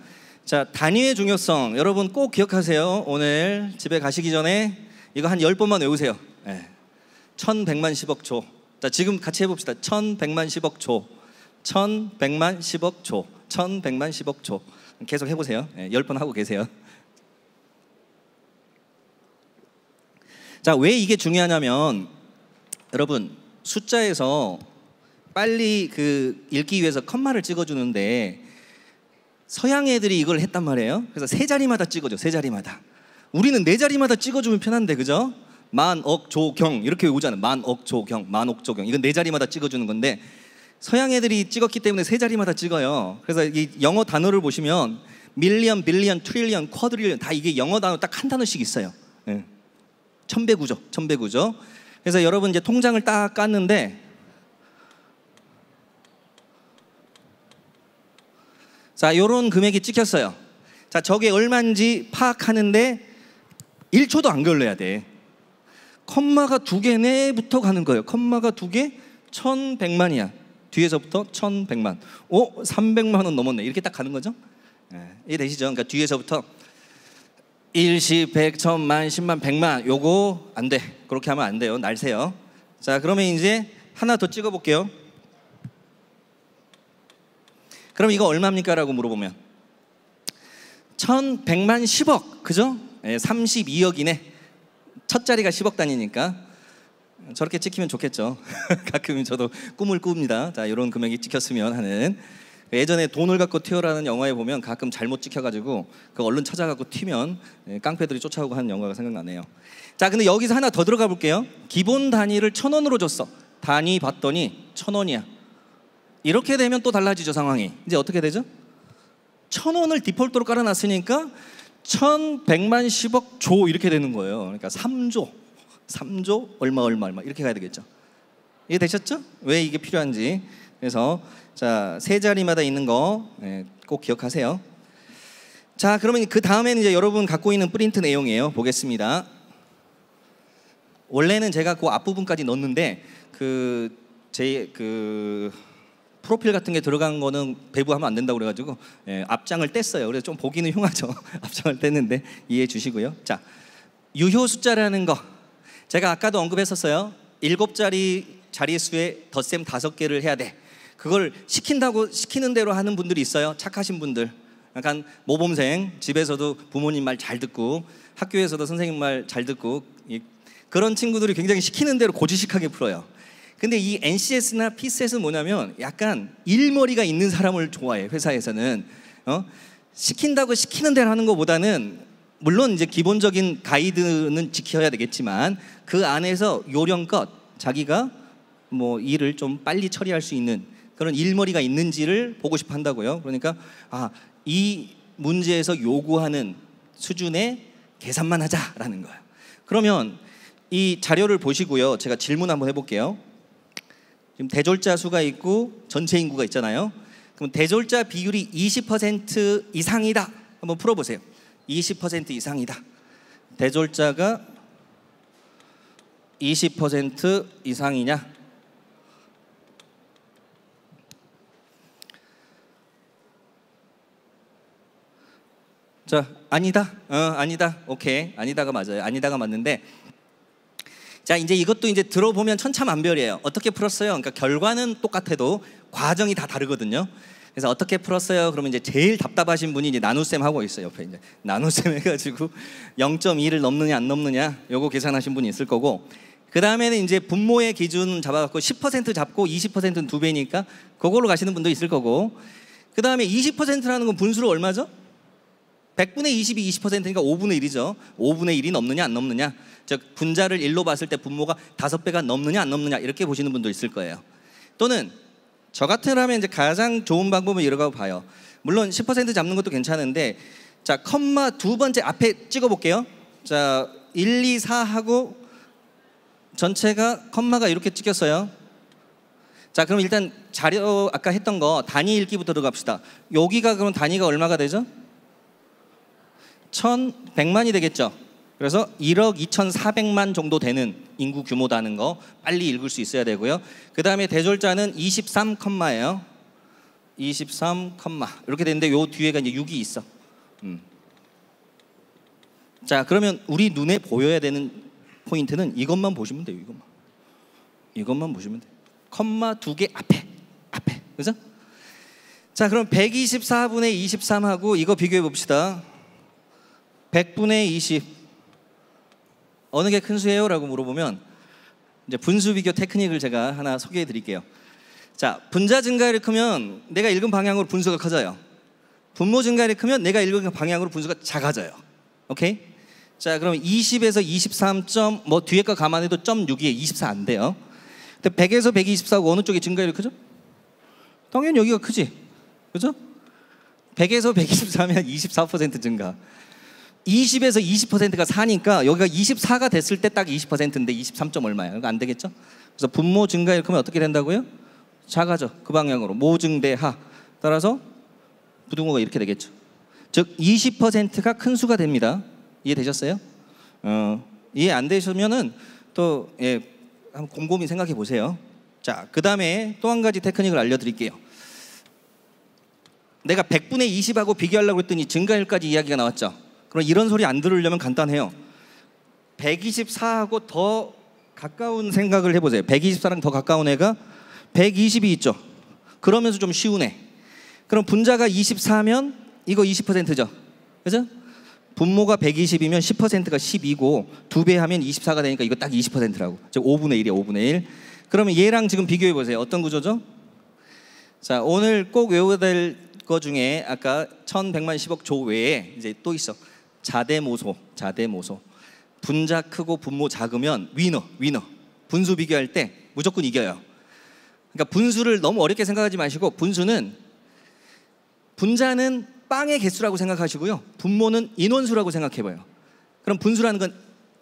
A: 자, 단위의 중요성 여러분 꼭 기억하세요. 오늘 집에 가시기 전에 이거 한 10번만 외우세요. 1100만 10억 조. 자, 지금 같이 해봅시다. 1100만 10억 조, 1100만 10억 조, 1100만 10억 조. 계속 해보세요. 10번 하고 계세요. 자, 왜 이게 중요하냐면 여러분 숫자에서 빨리 그 읽기 위해서 컴마를 찍어주는데 서양 애들이 이걸 했단 말이에요. 그래서 세 자리마다 찍어줘. 세 자리마다. 우리는 네 자리마다 찍어주면 편한데, 그죠? 만억 조경 이렇게 외우잖아요. 만억 조경, 만억 조경. 이건 네 자리마다 찍어주는 건데 서양 애들이 찍었기 때문에 세 자리마다 찍어요. 그래서 이 영어 단어를 보시면 밀리언, 빌리언, 트릴리언, 쿼드릴리언 다 이게 영어 단어 딱 한 단어씩 있어요. 천배구조, 천배구조. 그래서 여러분 이제 통장을 딱 깠는데 자, 요런 금액이 찍혔어요. 자, 저게 얼마인지 파악하는데 1초도 안 걸려야 돼. 컴마가 2개네부터 가는 거예요. 컴마가 2개, 1100만이야. 뒤에서부터 1100만. 300만 원 넘었네. 이렇게 딱 가는 거죠. 이해되시죠? 그러니까 뒤에서부터 일시, 백, 천만, 10만, 100만. 요거 안 돼. 그렇게 하면 안 돼요. 날세요. 자, 그러면 이제 하나 더 찍어 볼게요. 그럼 이거 얼마입니까? 라고 물어보면 1100만 10억. 그죠? 32억이네. 첫 자리가 10억 단위니까 저렇게 찍히면 좋겠죠. 가끔 저도 꿈을 꿉니다. 자, 이런 금액이 찍혔으면 하는. 예전에 돈을 갖고 튀어라는 영화에 보면 가끔 잘못 찍혀가지고 그 얼른 찾아가고 튀면 깡패들이 쫓아오고 하는 영화가 생각나네요. 자, 근데 여기서 하나 더 들어가 볼게요. 기본 단위를 1000원으로 줬어. 단위 봤더니 1000원이야. 이렇게 되면 또 달라지죠, 상황이. 이제 어떻게 되죠? 1000원을 디폴트로 깔아놨으니까 1100만 10억 조 이렇게 되는 거예요. 그러니까 3조 얼마 이렇게 가야 되겠죠. 이해 되셨죠? 왜 이게 필요한지. 그래서 자, 세 자리마다 있는 거 꼭 기억하세요. 자, 그러면 그 다음에는 이제 여러분 갖고 있는 프린트 내용이에요. 보겠습니다. 원래는 제가 그 앞부분까지 넣었는데 제 프로필 같은 게 들어간 거는 배부하면 안 된다고 그래가지고 앞장을 뗐어요. 그래서 좀 보기는 흉하죠. 앞장을 뗐는데 이해해 주시고요. 자, 유효 숫자라는 거 제가 아까도 언급했었어요. 7자리 자릿수에 덧셈 5개를 해야 돼. 그걸 시킨다고 시키는 대로 하는 분들이 있어요. 착하신 분들. 약간 모범생, 집에서도 부모님 말 잘 듣고 학교에서도 선생님 말 잘 듣고 그런 친구들이 굉장히 시키는 대로 고지식하게 풀어요. 근데 이 NCS나 PCS는 뭐냐면 약간 일머리가 있는 사람을 좋아해. 회사에서는 시킨다고 시키는 대로 하는 것보다는 물론 이제 기본적인 가이드는 지켜야 되겠지만 그 안에서 요령껏 자기가 뭐 일을 좀 빨리 처리할 수 있는 그런 일머리가 있는지를 보고 싶어 한다고요. 그러니까 이 문제에서 요구하는 수준의 계산만 하자라는 거예요. 그러면 이 자료를 보시고요. 제가 질문 한번 해볼게요. 지금 대졸자 수가 있고 전체 인구가 있잖아요. 그럼 대졸자 비율이 20% 이상이다. 한번 풀어보세요. 20% 이상이다. 대졸자가 20% 이상이냐? 자, 아니다. 아니다. 오케이. 아니다가 맞아요. 아니다가 맞는데, 자, 이제 이것도 이제 들어보면 천차만별이에요. 어떻게 풀었어요? 그러니까 결과는 똑같아도 과정이 다 다르거든요. 그래서 어떻게 풀었어요? 그러면 이제 제일 답답하신 분이 이제 나눗셈 하고 있어요. 옆에 이제 나눗셈 해가지고 0.2를 넘느냐 안 넘느냐 요거 계산하신 분이 있을 거고, 그 다음에는 이제 분모의 기준 잡아갖고 10% 잡고 20%는 2배니까 그걸로 가시는 분도 있을 거고, 그 다음에 20%라는 건 분수로 얼마죠? 100분의 20이 20%니까 5분의 1이죠. 5분의 1이 넘느냐 안 넘느냐, 즉 분자를 1로 봤을 때 분모가 5배가 넘느냐 안 넘느냐 이렇게 보시는 분도 있을 거예요. 또는 저 같으라면 이제 가장 좋은 방법은 이러고 봐요. 물론 10% 잡는 것도 괜찮은데, 자, 컴마 두 번째 앞에 찍어 볼게요. 자, 1, 2, 4 하고 전체가 컴마가 이렇게 찍혔어요. 자, 그럼 일단 자료 아까 했던 거 단위 읽기부터 들어갑시다. 여기가 그럼 단위가 얼마가 되죠? 1100만이 되겠죠. 그래서 1억 2400만 정도 되는 인구 규모다는 거 빨리 읽을 수 있어야 되고요. 그 다음에 대졸자는 23 컴마예요. 23 컴마 이렇게 되는데 요 뒤에가 이제 6이 있어. 자, 그러면 우리 눈에 보여야 되는 포인트는 이것만 보시면 돼요. 이것만 보시면 돼요. 컴마 두 개 앞에 그죠? 자, 그럼 124분의 23하고 이거 비교해 봅시다. 100분의 20 어느 게 큰 수예요? 라고 물어보면 이제 분수 비교 테크닉을 제가 하나 소개해 드릴게요. 자, 분자 증가율이 크면 내가 읽은 방향으로 분수가 커져요. 분모 증가율이 크면 내가 읽은 방향으로 분수가 작아져요. 오케이? 자, 그럼 20에서 23 뭐 뒤에 거 감안해도 0.6이에요. 24 안 돼요. 근데 100에서 124고 어느 쪽이 증가율이 크죠? 당연히 여기가 크지. 그죠? 100에서 124면 24% 증가. 20에서 20%가 4니까 여기가 24가 됐을 때 딱 20%인데 23. 얼마야? 그거 안 되겠죠? 그래서 분모 증가율 크면 어떻게 된다고요? 작아져. 그 방향으로 모증대하. 따라서 부등호가 이렇게 되겠죠. 즉 20%가 큰 수가 됩니다. 이해되셨어요? 이해 안 되시면은 또 한번 곰곰이 생각해 보세요. 자, 그 다음에 또 한 가지 테크닉을 알려드릴게요. 내가 100분의 20하고 비교하려고 했더니 증가율까지 이야기가 나왔죠. 그럼 이런 소리 안 들으려면 간단해요. 124하고 더 가까운 생각을 해보세요. 124랑 더 가까운 애가 120이 있죠. 그러면서 좀 쉬운 애. 그럼 분자가 24면 이거 20%죠. 그죠? 분모가 120이면 10%가 10이고 2배 하면 24가 되니까 이거 딱 20%라고. 즉 5분의 1이에요. 5분의 1. 그러면 얘랑 지금 비교해 보세요. 어떤 구조죠? 자, 오늘 꼭 외워야 될 거 중에 아까 1100만 10억 조 외에 이제 또 있어. 자대모소. 분자 크고 분모 작으면 위너. 분수 비교할 때 무조건 이겨요. 그러니까 분수를 너무 어렵게 생각하지 마시고, 분자는 빵의 개수라고 생각하시고요. 분모는 인원수라고 생각해봐요. 그럼 분수라는 건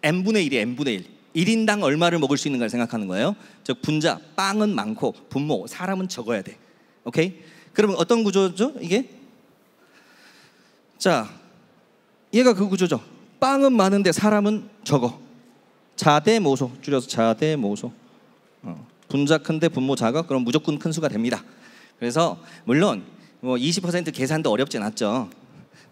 A: n분의 1이에요. n분의 1. 1인당 얼마를 먹을 수 있는가를 생각하는 거예요. 즉 분자, 빵은 많고 분모, 사람은 적어야 돼. 오케이? 그러면 어떤 구조죠? 이게? 자, 얘가 그 구조죠. 빵은 많은데 사람은 적어. 자대모소, 줄여서 자대모소. 분자 큰데 분모 작아? 그럼 무조건 큰 수가 됩니다. 그래서 물론 뭐 20% 계산도 어렵진 않죠.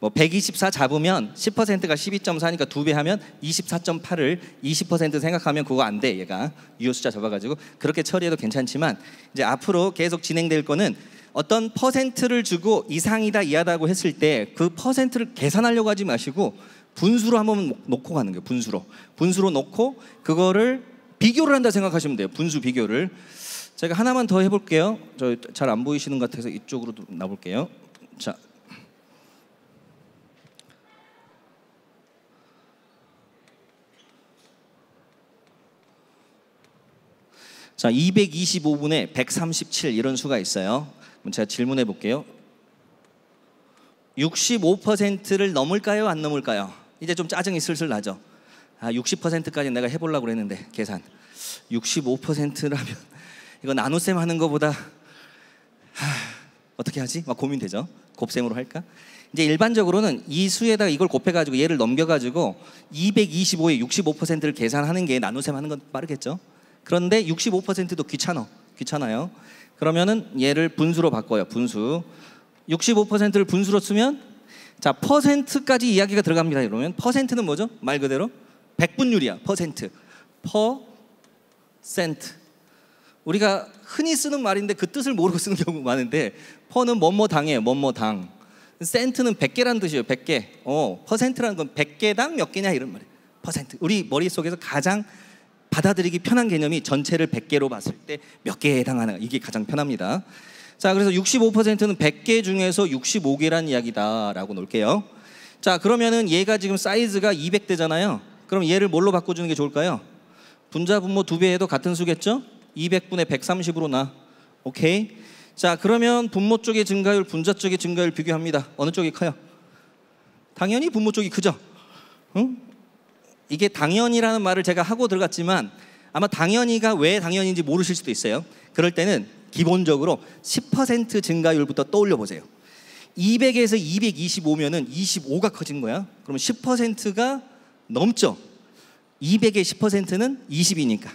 A: 뭐 124 잡으면 10%가 12.4니까 2배 하면 24.8을 20% 생각하면 그거 안 돼. 얘가 유효 숫자 잡아가지고 그렇게 처리해도 괜찮지만, 이제 앞으로 계속 진행될 거는 어떤 퍼센트를 주고 이상이다 이하다고 했을 때 그 퍼센트를 계산하려고 하지 마시고 분수로 한번 놓고 가는 거예요. 분수로 놓고 그거를 비교를 한다 생각하시면 돼요. 분수 비교를. 제가 하나만 더 해볼게요. 저 잘 안 보이시는 것 같아서 이쪽으로 나볼게요. 자, 225분의 137 이런 수가 있어요. 그럼 제가 질문해 볼게요. 65%를 넘을까요? 안 넘을까요? 이제 좀 짜증이 슬슬 나죠. 60%까지 내가 해보려고 했는데 계산 65%라면 이거 나눗셈 하는 거보다 어떻게 하지? 막 고민되죠. 곱셈으로 할까? 이제 일반적으로는 이 수에다가 이걸 곱해가지고 얘를 넘겨가지고 225에 65%를 계산하는 게 나눗셈 하는 건 빠르겠죠. 그런데 65%도 귀찮아요. 그러면은 얘를 분수로 바꿔요. 분수. 65%를 분수로 쓰면 자 퍼센트까지 이야기가 들어갑니다. 이러면 퍼센트는 뭐죠? 말 그대로 백분율이야. 퍼센트. 퍼센트. 우리가 흔히 쓰는 말인데 그 뜻을 모르고 쓰는 경우가 많은데 퍼는 뭐뭐 당이에요. 뭐뭐 당. 센트는 100개라는 뜻이에요. 100개. 퍼센트라는 건 100개당 몇 개냐 이런 말이에요. 퍼센트. 우리 머릿속에서 가장 받아들이기 편한 개념이 전체를 100개로 봤을 때 몇 개에 해당하는 이게 가장 편합니다. 자, 그래서 65%는 100개 중에서 65개란 이야기다라고 놓을게요. 자, 그러면은 얘가 지금 사이즈가 200대잖아요. 그럼 얘를 뭘로 바꿔주는 게 좋을까요? 분자 분모 2배 해도 같은 수겠죠? 200분의 130으로 나. 오케이. 자, 그러면 분모 쪽의 증가율, 분자 쪽의 증가율 비교합니다. 어느 쪽이 커요? 당연히 분모 쪽이 크죠. 응? 이게 당연히라는 말을 제가 하고 들어갔지만 아마 당연히가 왜 당연히인지 모르실 수도 있어요. 그럴 때는 기본적으로 10% 증가율부터 떠올려 보세요. 200에서 225면은 25가 커진 거야. 그러면 10%가 넘죠. 200의 10%는 20이니까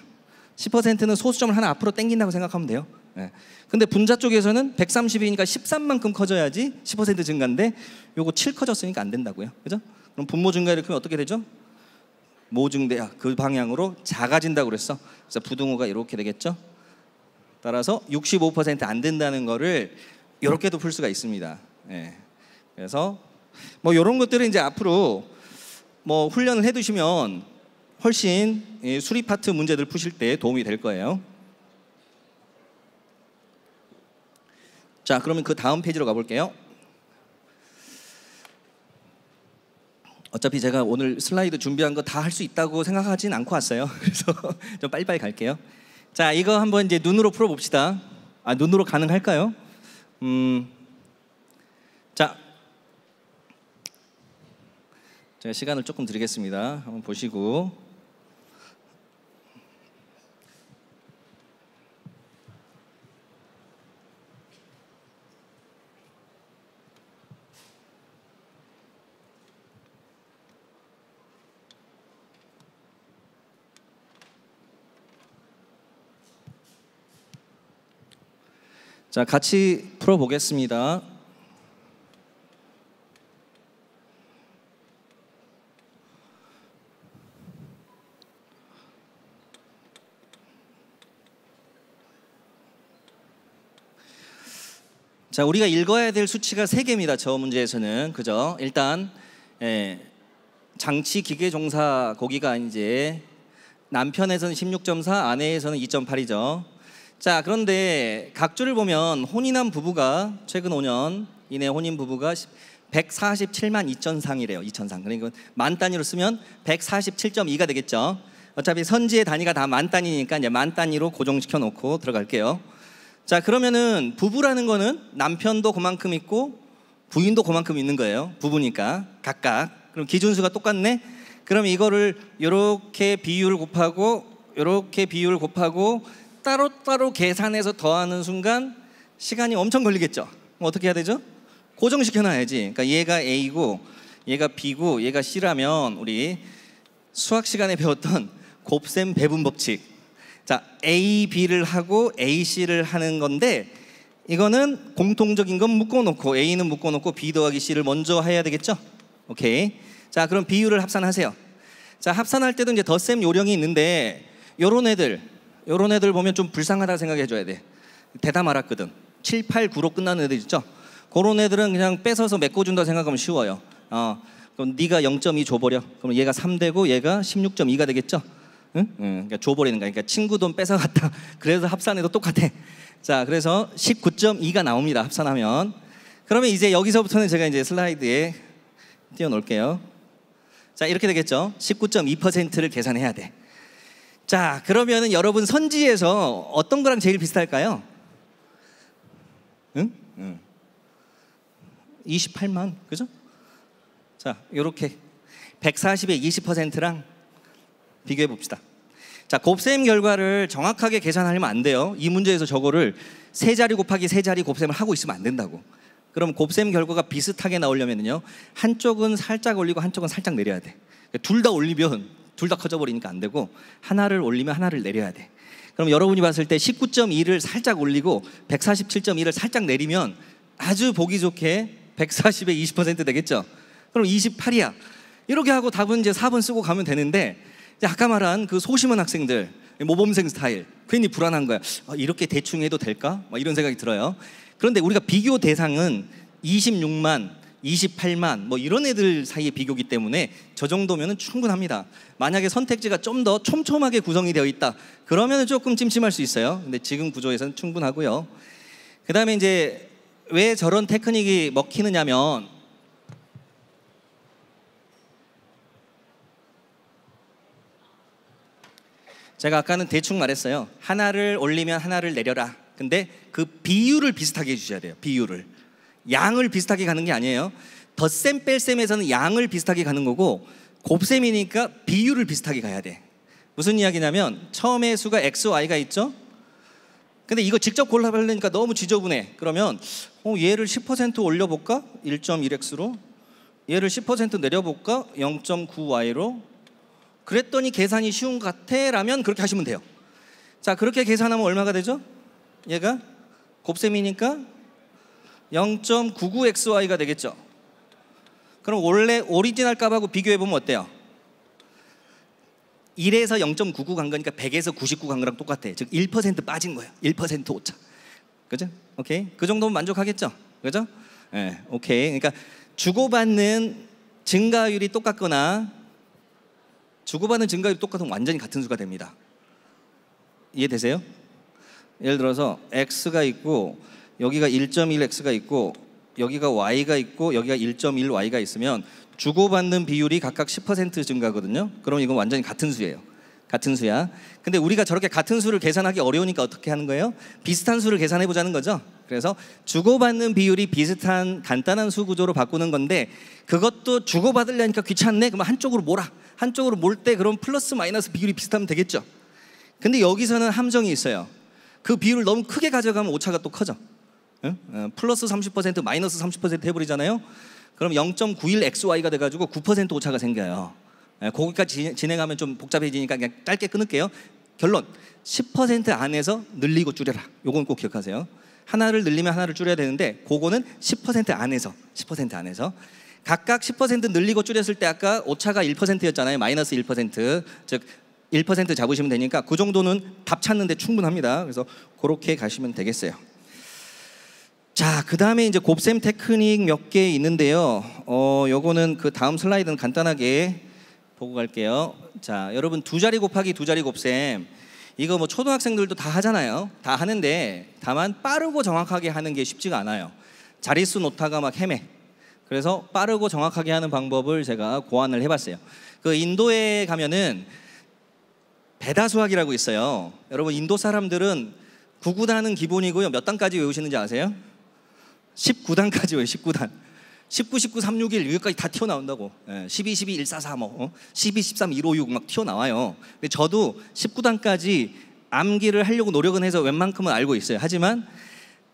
A: 10%는 소수점을 하나 앞으로 당긴다고 생각하면 돼요. 네. 근데 분자 쪽에서는 130이니까 13만큼 커져야지 10% 증가인데 요거 7 커졌으니까 안 된다고요. 그죠? 그럼 분모 증가율이 크면 어떻게 되죠? 모증대야 그 방향으로 작아진다고 그랬어. 그래서 부등호가 이렇게 되겠죠. 따라서 65% 안 된다는 거를 이렇게도 풀 수가 있습니다. 네. 그래서 뭐 이런 것들은 이제 앞으로 뭐 훈련을 해두시면 훨씬 수리 파트 문제들 푸실 때 도움이 될 거예요. 자, 그러면 그 다음 페이지로 가볼게요. 어차피 제가 오늘 슬라이드 준비한 거 다 할 수 있다고 생각하진 않고 왔어요. 그래서 좀 빨리빨리 갈게요. 자, 이거 한번 이제 눈으로 풀어봅시다. 눈으로 가능할까요? 자, 제가 시간을 조금 드리겠습니다. 한번 보시고. 자, 같이 풀어보겠습니다. 자, 우리가 읽어야 될 수치가 3개입니다. 저 문제에서는. 그죠? 일단 장치 기계 종사 거기가 이제 남편에서는 16.4, 아내에서는 2.8이죠. 자, 그런데 각주를 보면 혼인한 부부가 최근 5년 이내 혼인 부부가 147만 2천상이래요. 2천상. 그러니까 만 단위로 쓰면 147.2가 되겠죠. 어차피 선지의 단위가 다 만 단위니까 이제 만 단위로 고정시켜 놓고 들어갈게요. 자, 그러면은 부부라는 거는 남편도 그만큼 있고 부인도 그만큼 있는 거예요. 부부니까 각각. 그럼 기준수가 똑같네. 그럼 이거를 이렇게 비율을 곱하고 이렇게 비율을 곱하고 따로따로 계산해서 더하는 순간 시간이 엄청 걸리겠죠. 그럼 어떻게 해야 되죠? 고정시켜 놔야지. 그러니까 얘가 A고 얘가 B고 얘가 C라면 우리 수학 시간에 배웠던 곱셈 배분 법칙. 자, A, B를 하고 A, C를 하는 건데 이거는 공통적인 건 묶어놓고 A는 묶어놓고 B 더하기 C를 먼저 해야 되겠죠? 오케이. 자, 그럼 비율을 합산하세요. 자, 합산할 때도 이제 덧셈 요령이 있는데 요런 애들 보면 좀 불쌍하다 생각해 줘야 돼. 대다 말았거든. 7, 8, 9로 끝나는 애들 있죠? 그런 애들은 그냥 뺏어서 메꿔준다 생각하면 쉬워요. 그럼 네가 0.2 줘버려. 그럼 얘가 3되고 얘가 16.2가 되겠죠? 응? 그러니까 줘버리는 거야. 그러니까 친구 돈 뺏어갔다. 그래서 합산해도 똑같아. 자, 그래서 19.2가 나옵니다. 합산하면. 그러면 이제 여기서부터는 제가 이제 슬라이드에 띄워놓을게요. 자, 이렇게 되겠죠? 19.2%를 계산해야 돼. 자, 그러면은 여러분 선지에서 어떤 거랑 제일 비슷할까요? 응? 28만, 그죠? 자, 요렇게 140의 20%랑 비교해 봅시다. 자, 곱셈 결과를 정확하게 계산하려면 안 돼요. 이 문제에서 저거를 세 자리 곱하기 세 자리 곱셈을 하고 있으면 안 된다고. 그럼 곱셈 결과가 비슷하게 나오려면요, 한쪽은 살짝 올리고 한쪽은 살짝 내려야 돼. 둘 다 올리면 둘 다 커져버리니까 안 되고, 하나를 올리면 하나를 내려야 돼. 그럼 여러분이 봤을 때 19.2를 살짝 올리고 147.2를 살짝 내리면 아주 보기 좋게 140에 20% 되겠죠. 그럼 28이야. 이렇게 하고 답은 이제 4번 쓰고 가면 되는데, 아까 말한 그 소심한 학생들, 모범생 스타일, 괜히 불안한 거야. 이렇게 대충 해도 될까? 이런 생각이 들어요. 그런데 우리가 비교 대상은 26만, 28만 뭐 이런 애들 사이의 비교기 때문에 저 정도면 충분합니다. 만약에 선택지가 좀 더 촘촘하게 구성이 되어 있다, 그러면 조금 찜찜할 수 있어요. 근데 지금 구조에서는 충분하고요. 그 다음에 이제 왜 저런 테크닉이 먹히느냐면, 제가 아까는 대충 말했어요. 하나를 올리면 하나를 내려라. 근데 그 비율을 비슷하게 해주셔야 돼요. 비율을. 양을 비슷하게 가는 게 아니에요. 덧셈 뺄셈에서는 양을 비슷하게 가는 거고, 곱셈이니까 비율을 비슷하게 가야 돼. 무슨 이야기냐면, 처음에 수가 x, y가 있죠? 근데 이거 직접 골라보려니까 너무 지저분해. 그러면 얘를 10% 올려볼까? 1.1x로. 얘를 10% 내려볼까? 0.9y로. 그랬더니 계산이 쉬운 것 같아 라면 그렇게 하시면 돼요. 자, 그렇게 계산하면 얼마가 되죠? 얘가 곱셈이니까 0.99xy가 되겠죠. 그럼 원래 오리지널 값하고 비교해보면 어때요? 1에서 0.99 간 거니까 100에서 99 간 거랑 똑같아. 즉 1% 빠진 거예요. 1% 오차. 그죠? 오케이. 그 정도면 만족하겠죠? 그죠? 네, 오케이. 그러니까 주고받는 증가율이 똑같거나 주고받는 증가율이 똑같으면 완전히 같은 수가 됩니다. 이해되세요? 예를 들어서 x가 있고 여기가 1.1x가 있고 여기가 y가 있고 여기가 1.1y가 있으면 주고받는 비율이 각각 10% 증가거든요. 그럼 이건 완전히 같은 수예요. 같은 수야. 근데 우리가 저렇게 같은 수를 계산하기 어려우니까 어떻게 하는 거예요? 비슷한 수를 계산해 보자는 거죠. 그래서 주고받는 비율이 비슷한 간단한 수 구조로 바꾸는 건데, 그것도 주고받으려니까 귀찮네? 그러면 한쪽으로 몰아. 한쪽으로 몰 때 그럼 플러스 마이너스 비율이 비슷하면 되겠죠. 근데 여기서는 함정이 있어요. 그 비율을 너무 크게 가져가면 오차가 또 커져. 응? 플러스 30% 마이너스 30% 해버리잖아요. 그럼 0.91xy가 돼가지고 9% 오차가 생겨요. 거기까지 진행하면 좀 복잡해지니까 그냥 짧게 끊을게요. 결론, 10% 안에서 늘리고 줄여라. 요건 꼭 기억하세요. 하나를 늘리면 하나를 줄여야 되는데, 그거는 10% 안에서, 10% 안에서. 각각 10% 늘리고 줄였을 때 아까 오차가 1%였잖아요. 마이너스 1%. 즉 1% 잡으시면 되니까 그 정도는 답 찾는데 충분합니다. 그래서 그렇게 가시면 되겠어요. 자, 그 다음에 이제 곱셈 테크닉 몇 개 있는데요. 요거는 그 다음 슬라이드는 간단하게 보고 갈게요. 자, 여러분 두 자리 곱하기 두 자리 곱셈, 이거 뭐 초등학생들도 다 하잖아요. 다 하는데 다만 빠르고 정확하게 하는 게 쉽지가 않아요. 자릿수 놓다가 막 헤매. 그래서 빠르고 정확하게 하는 방법을 제가 고안을 해봤어요. 그 인도에 가면은 배다수학이라고 있어요. 여러분 인도 사람들은 9구단은 기본이고요. 몇 단까지 외우시는지 아세요? 19단까지 외워요. 19단. 19, 19, 3, 6, 1 여기까지 다 튀어나온다고. 12, 12, 1, 4, 4 뭐 12, 13, 1, 5, 6 막 튀어나와요. 근데 저도 19단까지 암기를 하려고 노력은 해서 웬만큼은 알고 있어요. 하지만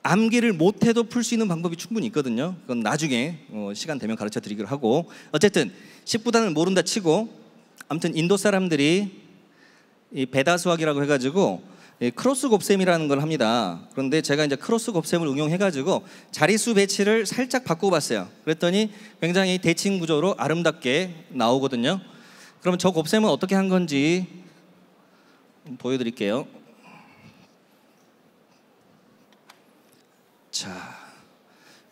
A: 암기를 못해도 풀 수 있는 방법이 충분히 있거든요. 그건 나중에 시간 되면 가르쳐 드리기로 하고, 어쨌든 19단을 모른다 치고, 아무튼 인도 사람들이 이 배다수학이라고 해가지고 크로스 곱셈이라는 걸 합니다. 그런데 제가 이제 크로스 곱셈을 응용해가지고 자릿수 배치를 살짝 바꿔봤어요. 그랬더니 굉장히 대칭 구조로 아름답게 나오거든요. 그러면 저 곱셈은 어떻게 한 건지 보여드릴게요. 자,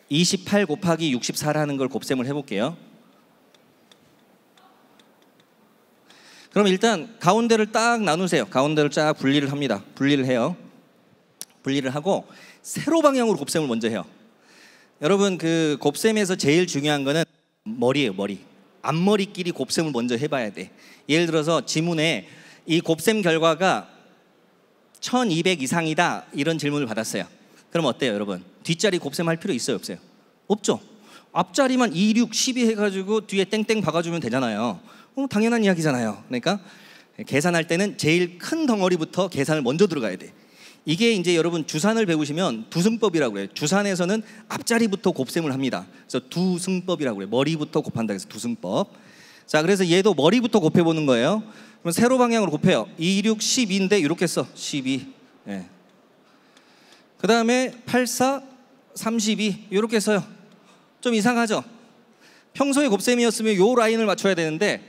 A: 28 곱하기 64라는 걸 곱셈을 해볼게요. 그럼 일단 가운데를 딱 나누세요. 가운데를 쫙 분리를 합니다. 분리를 해요. 분리를 하고 세로 방향으로 곱셈을 먼저 해요. 여러분 그 곱셈에서 제일 중요한 거는 머리예요. 머리. 앞머리끼리 곱셈을 먼저 해봐야 돼. 예를 들어서 지문에 이 곱셈 결과가 1200 이상이다 이런 질문을 받았어요. 그럼 어때요 여러분? 뒷자리 곱셈할 필요 있어요 없어요? 없죠. 앞자리만 2, 6, 12 해가지고 뒤에 땡땡 박아주면 되잖아요. 당연한 이야기잖아요. 그러니까 계산할 때는 제일 큰 덩어리부터 계산을 먼저 들어가야 돼. 이게 이제 여러분 주산을 배우시면 두승법이라고 그래요. 주산에서는 앞자리부터 곱셈을 합니다. 그래서 두승법이라고 그래요. 머리부터 곱한다 해서 두승법. 자, 그래서 얘도 머리부터 곱해보는 거예요. 그럼 세로 방향으로 곱해요. 2, 6, 12인데 이렇게 써. 12. 예. 그 다음에 8, 4, 32 이렇게 써요. 좀 이상하죠? 평소에 곱셈이었으면 요 라인을 맞춰야 되는데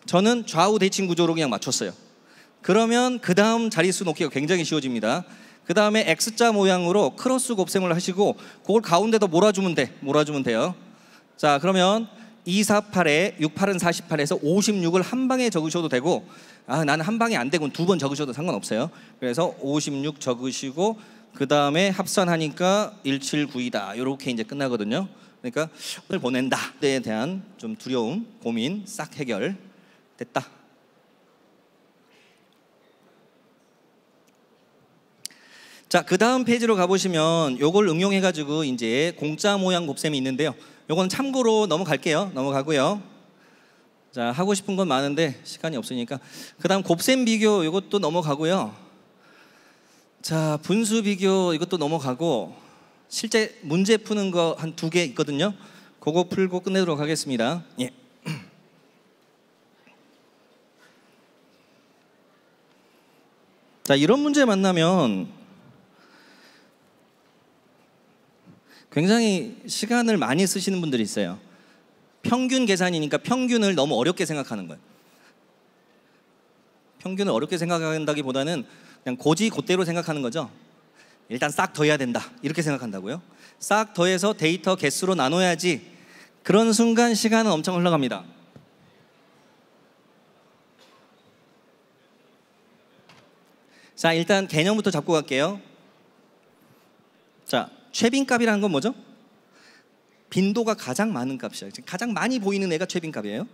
A: 저는 좌우 대칭 구조로 그냥 맞췄어요. 그러면 그 다음 자릿수 놓기가 굉장히 쉬워집니다. 그 다음에 X자 모양으로 크로스 곱셈을 하시고 그걸 가운데다 몰아주면 돼요. 자, 그러면 248에 68은 48에서 56을 한 방에 적으셔도 되고, 나는 한 방에 안 되고 두 번 적으셔도 상관없어요. 그래서 56 적으시고 그 다음에 합산하니까 179이다 이렇게 이제 끝나거든요. 그러니까 오늘 보낸다에 대한 좀 두려움, 고민 싹 해결됐다. 자, 그 다음 페이지로 가보시면 요걸 응용해가지고 이제 공짜 모양 곱셈이 있는데요. 요건 참고로 넘어가고요. 자, 하고 싶은 건 많은데 시간이 없으니까 그 다음 곱셈 비교 이것도 넘어가고요. 자, 분수 비교 이것도 넘어가고 실제 문제 푸는 거 한 2개 있거든요. 그거 풀고 끝내도록 하겠습니다. 예. 자, 이런 문제 만나면 굉장히 시간을 많이 쓰시는 분들이 있어요. 평균 계산이니까 평균을 너무 어렵게 생각하는 거예요. 평균을 어렵게 생각한다기보다는 그냥 곧대로 생각하는 거죠. 일단 싹 더해야 된다 이렇게 생각한다고요. 싹 더해서 데이터 개수로 나눠야지. 그런 순간 시간은 엄청 흘러갑니다. 자, 일단 개념부터 잡고 갈게요. 자, 최빈값이라는 건 뭐죠? 빈도가 가장 많은 값이야. 가장 많이 보이는 애가 최빈값이에요.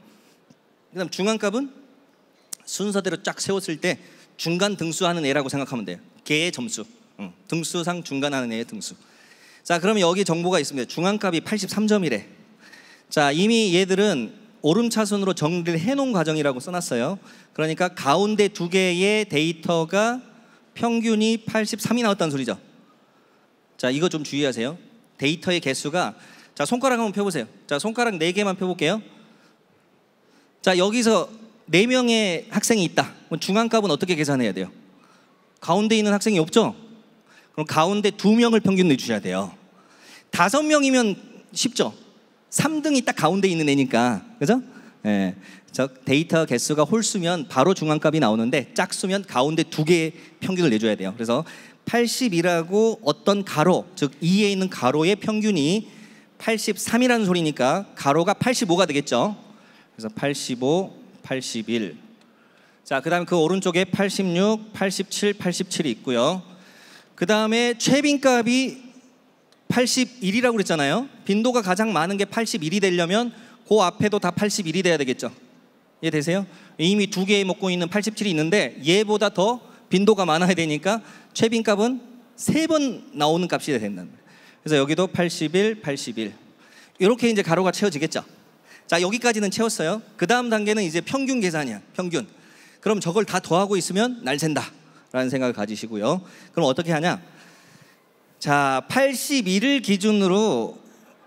A: 그 다음 중간값은 순서대로 쫙 세웠을 때 중간 등수하는 애라고 생각하면 돼요. 걔의 점수, 등수상 중간하는 애의 등수. 자, 그러면 여기 정보가 있습니다. 중간값이 83점이래. 자, 이미 얘들은 오름차순으로 정리를 해놓은 과정이라고 써놨어요. 그러니까 가운데 2개의 데이터가 평균이 83이 나왔다는 소리죠. 자, 이거 좀 주의하세요. 데이터의 개수가, 자, 손가락 한번 펴보세요. 자, 손가락 4개만 펴볼게요. 자, 여기서 4명의 학생이 있다. 그럼 중간값은 어떻게 계산해야 돼요? 가운데 있는 학생이 없죠? 그럼 가운데 2명을 평균 내주셔야 돼요. 5명이면 쉽죠? 3등이 딱 가운데 있는 애니까, 그죠? 예. 저 데이터 개수가 홀수면 바로 중간값이 나오는데 짝수면 가운데 2개의 평균을 내줘야 돼요. 그래서 80이라고 어떤 가로, 즉 2에 있는 가로의 평균이 83이라는 소리니까 가로가 85가 되겠죠. 그래서 85, 81. 자, 그 다음에 그 오른쪽에 86, 87, 87이 있고요. 그 다음에 최빈값이 81이라고 그랬잖아요. 빈도가 가장 많은 게 81이 되려면 그 앞에도 다 81이 돼야 되겠죠. 이해되세요? 이미 2개 먹고 있는 87이 있는데 얘보다 더 빈도가 많아야 되니까 최빈값은 3번 나오는 값이 된다는 거예요. 그래서 여기도 81, 81 이렇게 이제 가로가 채워지겠죠. 자, 여기까지는 채웠어요. 그 다음 단계는 이제 평균 계산이야. 평균. 그럼 저걸 다 더하고 있으면 날 샌다 라는 생각을 가지시고요. 그럼 어떻게 하냐? 자, 81을 기준으로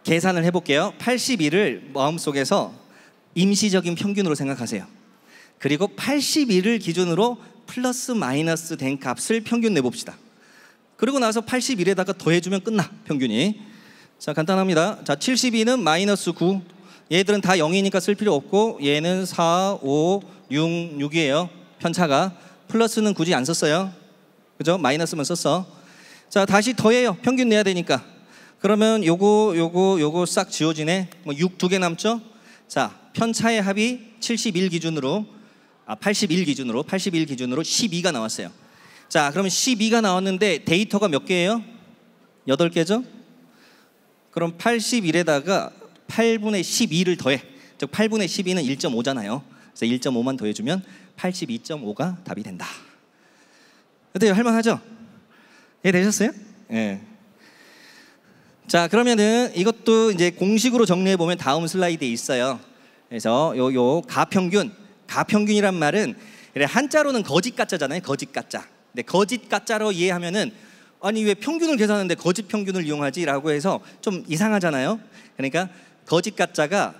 A: 계산을 해볼게요. 81을 마음속에서 임시적인 평균으로 생각하세요. 그리고 81을 기준으로 플러스 마이너스 된 값을 평균 내봅시다. 그리고 나서 81에다가 더해주면 끝나, 평균이. 자, 간단합니다. 자, 72는 마이너스 9. 얘들은 다 0이니까 쓸 필요 없고 얘는 4, 5, 6, 6이에요. 편차가. 플러스는 굳이 안 썼어요. 그죠? 마이너스만 썼어. 자, 다시 더해요. 평균 내야 되니까. 그러면 요거 싹 지워지네. 뭐 6 2개 남죠? 자, 편차의 합이 81 기준으로 81 기준으로 12가 나왔어요. 자, 그러면 12가 나왔는데 데이터가 몇 개예요? 8개죠? 그럼 81에다가 8분의 12를 더해. 즉 8분의 12는 1.5잖아요. 그래서 1.5만 더해주면 82.5가 답이 된다. 어때요? 할만하죠? 이해되셨어요? 예. 자, 그러면은 이것도 이제 공식으로 정리해 보면 다음 슬라이드에 있어요. 그래서 요 가평균 가평균이란 말은 한자로는 거짓 가짜잖아요. 거짓 가짜. 근데 거짓 가짜로 이해하면은 아니 왜 평균을 계산하는데 거짓 평균을 이용하지라고 해서 좀 이상하잖아요. 그러니까 거짓 가짜가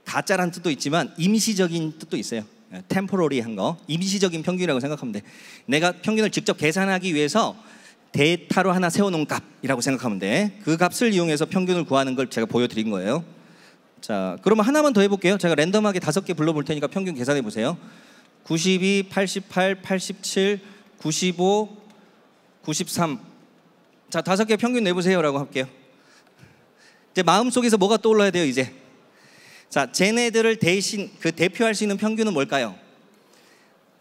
A: 가짜란 뜻도 있지만 임시적인 뜻도 있어요. 템포러리한 거, 임시적인 평균이라고 생각하면 돼. 내가 평균을 직접 계산하기 위해서 데이터로 하나 세워놓은 값이라고 생각하면 돼. 그 값을 이용해서 평균을 구하는 걸 제가 보여드린 거예요. 자, 그러면 하나만 더 해볼게요. 제가 랜덤하게 5개 불러볼 테니까 평균 계산해 보세요. 92, 88, 87, 95, 93. 자, 5개 평균 내보세요라고 할게요. 이제 마음속에서 뭐가 떠올라야 돼요, 이제. 자, 쟤네들을 대표할 수 있는 평균은 뭘까요?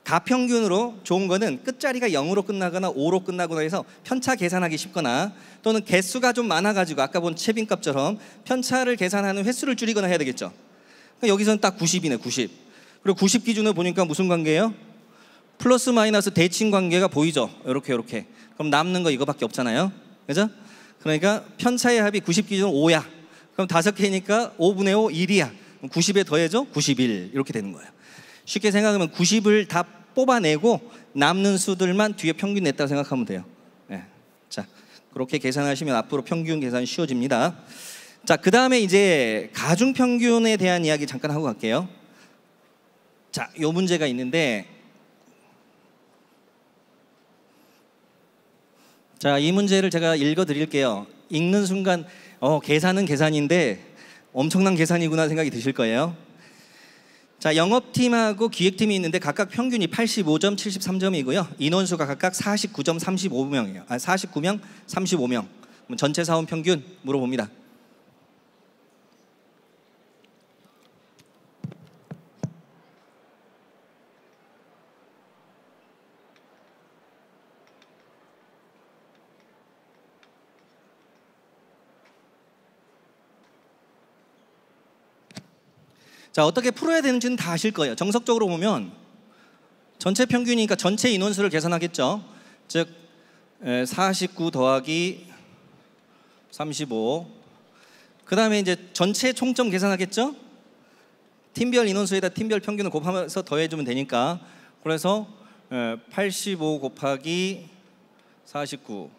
A: 가평균으로 좋은 거는 끝자리가 0으로 끝나거나 5로 끝나거나 해서 편차 계산하기 쉽거나 또는 개수가 좀 많아가지고 아까 본 채빈값처럼 편차를 계산하는 횟수를 줄이거나 해야 되겠죠. 그러니까 여기서는 딱 90이네, 90. 그리고 90 기준으로 보니까 무슨 관계예요? 플러스 마이너스 대칭 관계가 보이죠. 이렇게. 그럼 남는 거 이거밖에 없잖아요. 그죠? 그러니까 편차의 합이 90 기준 5야. 그럼 5개니까 5분의 5, 1이야. 90에 더해줘? 91. 이렇게 되는 거예요. 쉽게 생각하면 90을 다 뽑아내고 남는 수들만 뒤에 평균 냈다고 생각하면 돼요. 네. 자, 그렇게 계산하시면 앞으로 평균 계산이 쉬워집니다. 자, 그 다음에 이제 가중평균에 대한 이야기 잠깐 하고 갈게요. 자, 요 문제가 있는데, 자, 이 문제를 제가 읽어 드릴게요. 읽는 순간 계산은 계산인데 엄청난 계산이구나 생각이 드실 거예요. 자, 영업팀하고 기획팀이 있는데 각각 평균이 85점, 73점이고요. 인원수가 각각 49점, 35명이에요. 49명, 35명. 전체 사원 평균 물어봅니다. 자, 어떻게 풀어야 되는지는 다 아실 거예요. 정석적으로 보면 전체 평균이니까 전체 인원수를 계산하겠죠. 즉 49 더하기 35. 그 다음에 이제 전체 총점 계산하겠죠. 팀별 인원수에다 팀별 평균을 곱하면서 더해주면 되니까. 그래서 85 곱하기 49,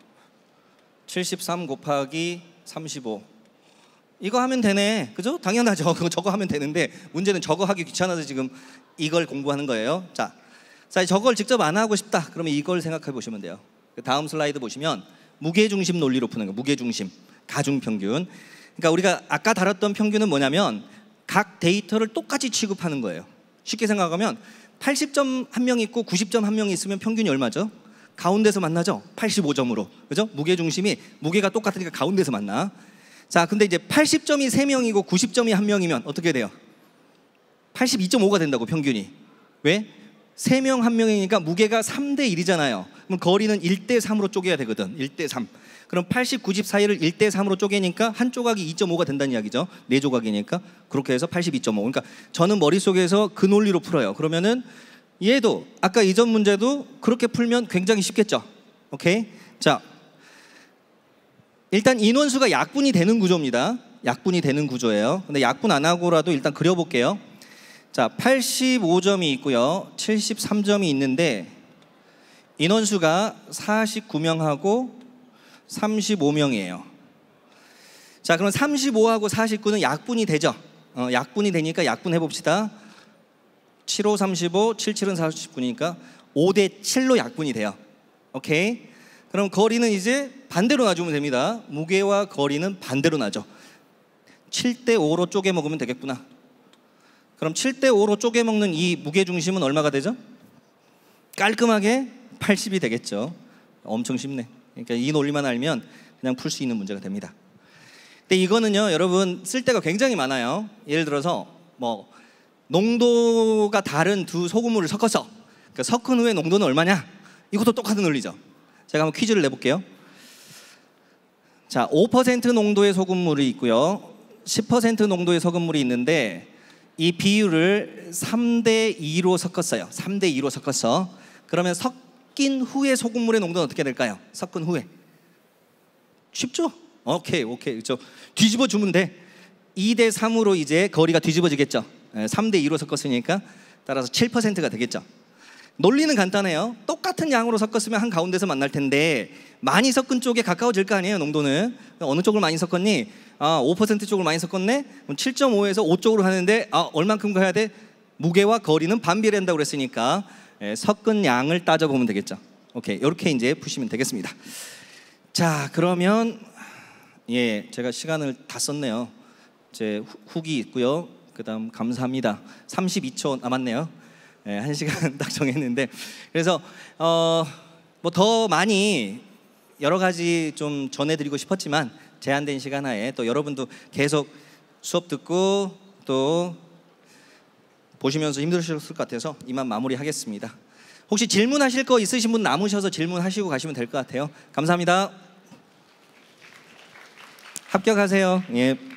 A: 73 곱하기 35. 이거 하면 되네, 그죠? 당연하죠. 그거 저거 하면 되는데 문제는 저거 하기 귀찮아서 지금 이걸 공부하는 거예요. 자, 저걸 직접 안 하고 싶다. 그러면 이걸 생각해 보시면 돼요. 다음 슬라이드 보시면 무게중심 논리로 푸는 거예요. 무게중심, 가중평균. 그러니까 우리가 아까 다뤘던 평균은 뭐냐면 각 데이터를 똑같이 취급하는 거예요. 쉽게 생각하면 80점 한 명 있고 90점 한 명 있으면 평균이 얼마죠? 가운데서 만나죠. 85점으로, 그죠? 무게중심이 무게가 똑같으니까 가운데서 만나. 자, 근데 이제 80점이 3명이고 90점이 1명이면 어떻게 돼요? 82.5가 된다고, 평균이. 왜? 3명 1명이니까 무게가 3대 1이잖아요. 그럼 거리는 1대 3으로 쪼개야 되거든. 1대 3. 그럼 80, 90 사이를 1대 3으로 쪼개니까 한 조각이 2.5가 된다는 이야기죠. 4조각이니까. 그렇게 해서 82.5. 그러니까 저는 머릿속에서 그 논리로 풀어요. 그러면은 얘도 아까 이전 문제도 그렇게 풀면 굉장히 쉽겠죠. 오케이? 자, 일단 인원수가 약분이 되는 구조입니다. 약분이 되는 구조예요. 근데 약분 안 하고라도 일단 그려볼게요. 자, 85점이 있고요. 73점이 있는데 인원수가 49명하고 35명이에요. 자, 그럼 35하고 49는 약분이 되죠. 약분이 되니까 약분해 봅시다. 75, 35, 77은 49니까 5대 7로 약분이 돼요. 오케이? 그럼 거리는 이제 반대로 놔주면 됩니다. 무게와 거리는 반대로 나죠. 7대 5로 쪼개 먹으면 되겠구나. 그럼 7대 5로 쪼개 먹는 이 무게 중심은 얼마가 되죠? 깔끔하게 80이 되겠죠. 엄청 쉽네. 그러니까 이 논리만 알면 그냥 풀 수 있는 문제가 됩니다. 근데 이거는요, 여러분 쓸 때가 굉장히 많아요. 예를 들어서 뭐 농도가 다른 두 소금물을 섞어서 그러니까 섞은 후에 농도는 얼마냐? 이것도 똑같은 논리죠. 제가 한번 퀴즈를 내볼게요. 자, 5% 농도의 소금물이 있고요, 10% 농도의 소금물이 있는데 이 비율을 3대 2로 섞었어요. 3대 2로 섞었어. 그러면 섞인 후에 소금물의 농도는 어떻게 될까요? 섞은 후에. 쉽죠? 오케이. 저 뒤집어 주면 돼. 2대 3으로 이제 거리가 뒤집어지겠죠. 3대 2로 섞었으니까 따라서 7%가 되겠죠. 논리는 간단해요. 똑같은 양으로 섞었으면 한 가운데서 만날 텐데 많이 섞은 쪽에 가까워질 거 아니에요, 농도는. 어느 쪽을 많이 섞었니? 5% 쪽을 많이 섞었네? 그럼 7.5에서 5 쪽으로 하는데 얼만큼 가야 돼? 무게와 거리는 반비례한다고 그랬으니까 섞은 양을 따져보면 되겠죠. 오케이, 이렇게 이제 푸시면 되겠습니다. 자, 그러면 제가 시간을 다 썼네요. 제 후기 있고요. 그 다음 감사합니다. 32초 남았네요. 1시간 딱 정했는데, 그래서 뭐 더 많이 여러 가지 좀 전해드리고 싶었지만 제한된 시간 하에 또 여러분도 계속 수업 듣고 또 보시면서 힘드셨을 것 같아서 이만 마무리하겠습니다. 혹시 질문하실 거 있으신 분 남으셔서 질문하시고 가시면 될 것 같아요. 감사합니다. 합격하세요. 예.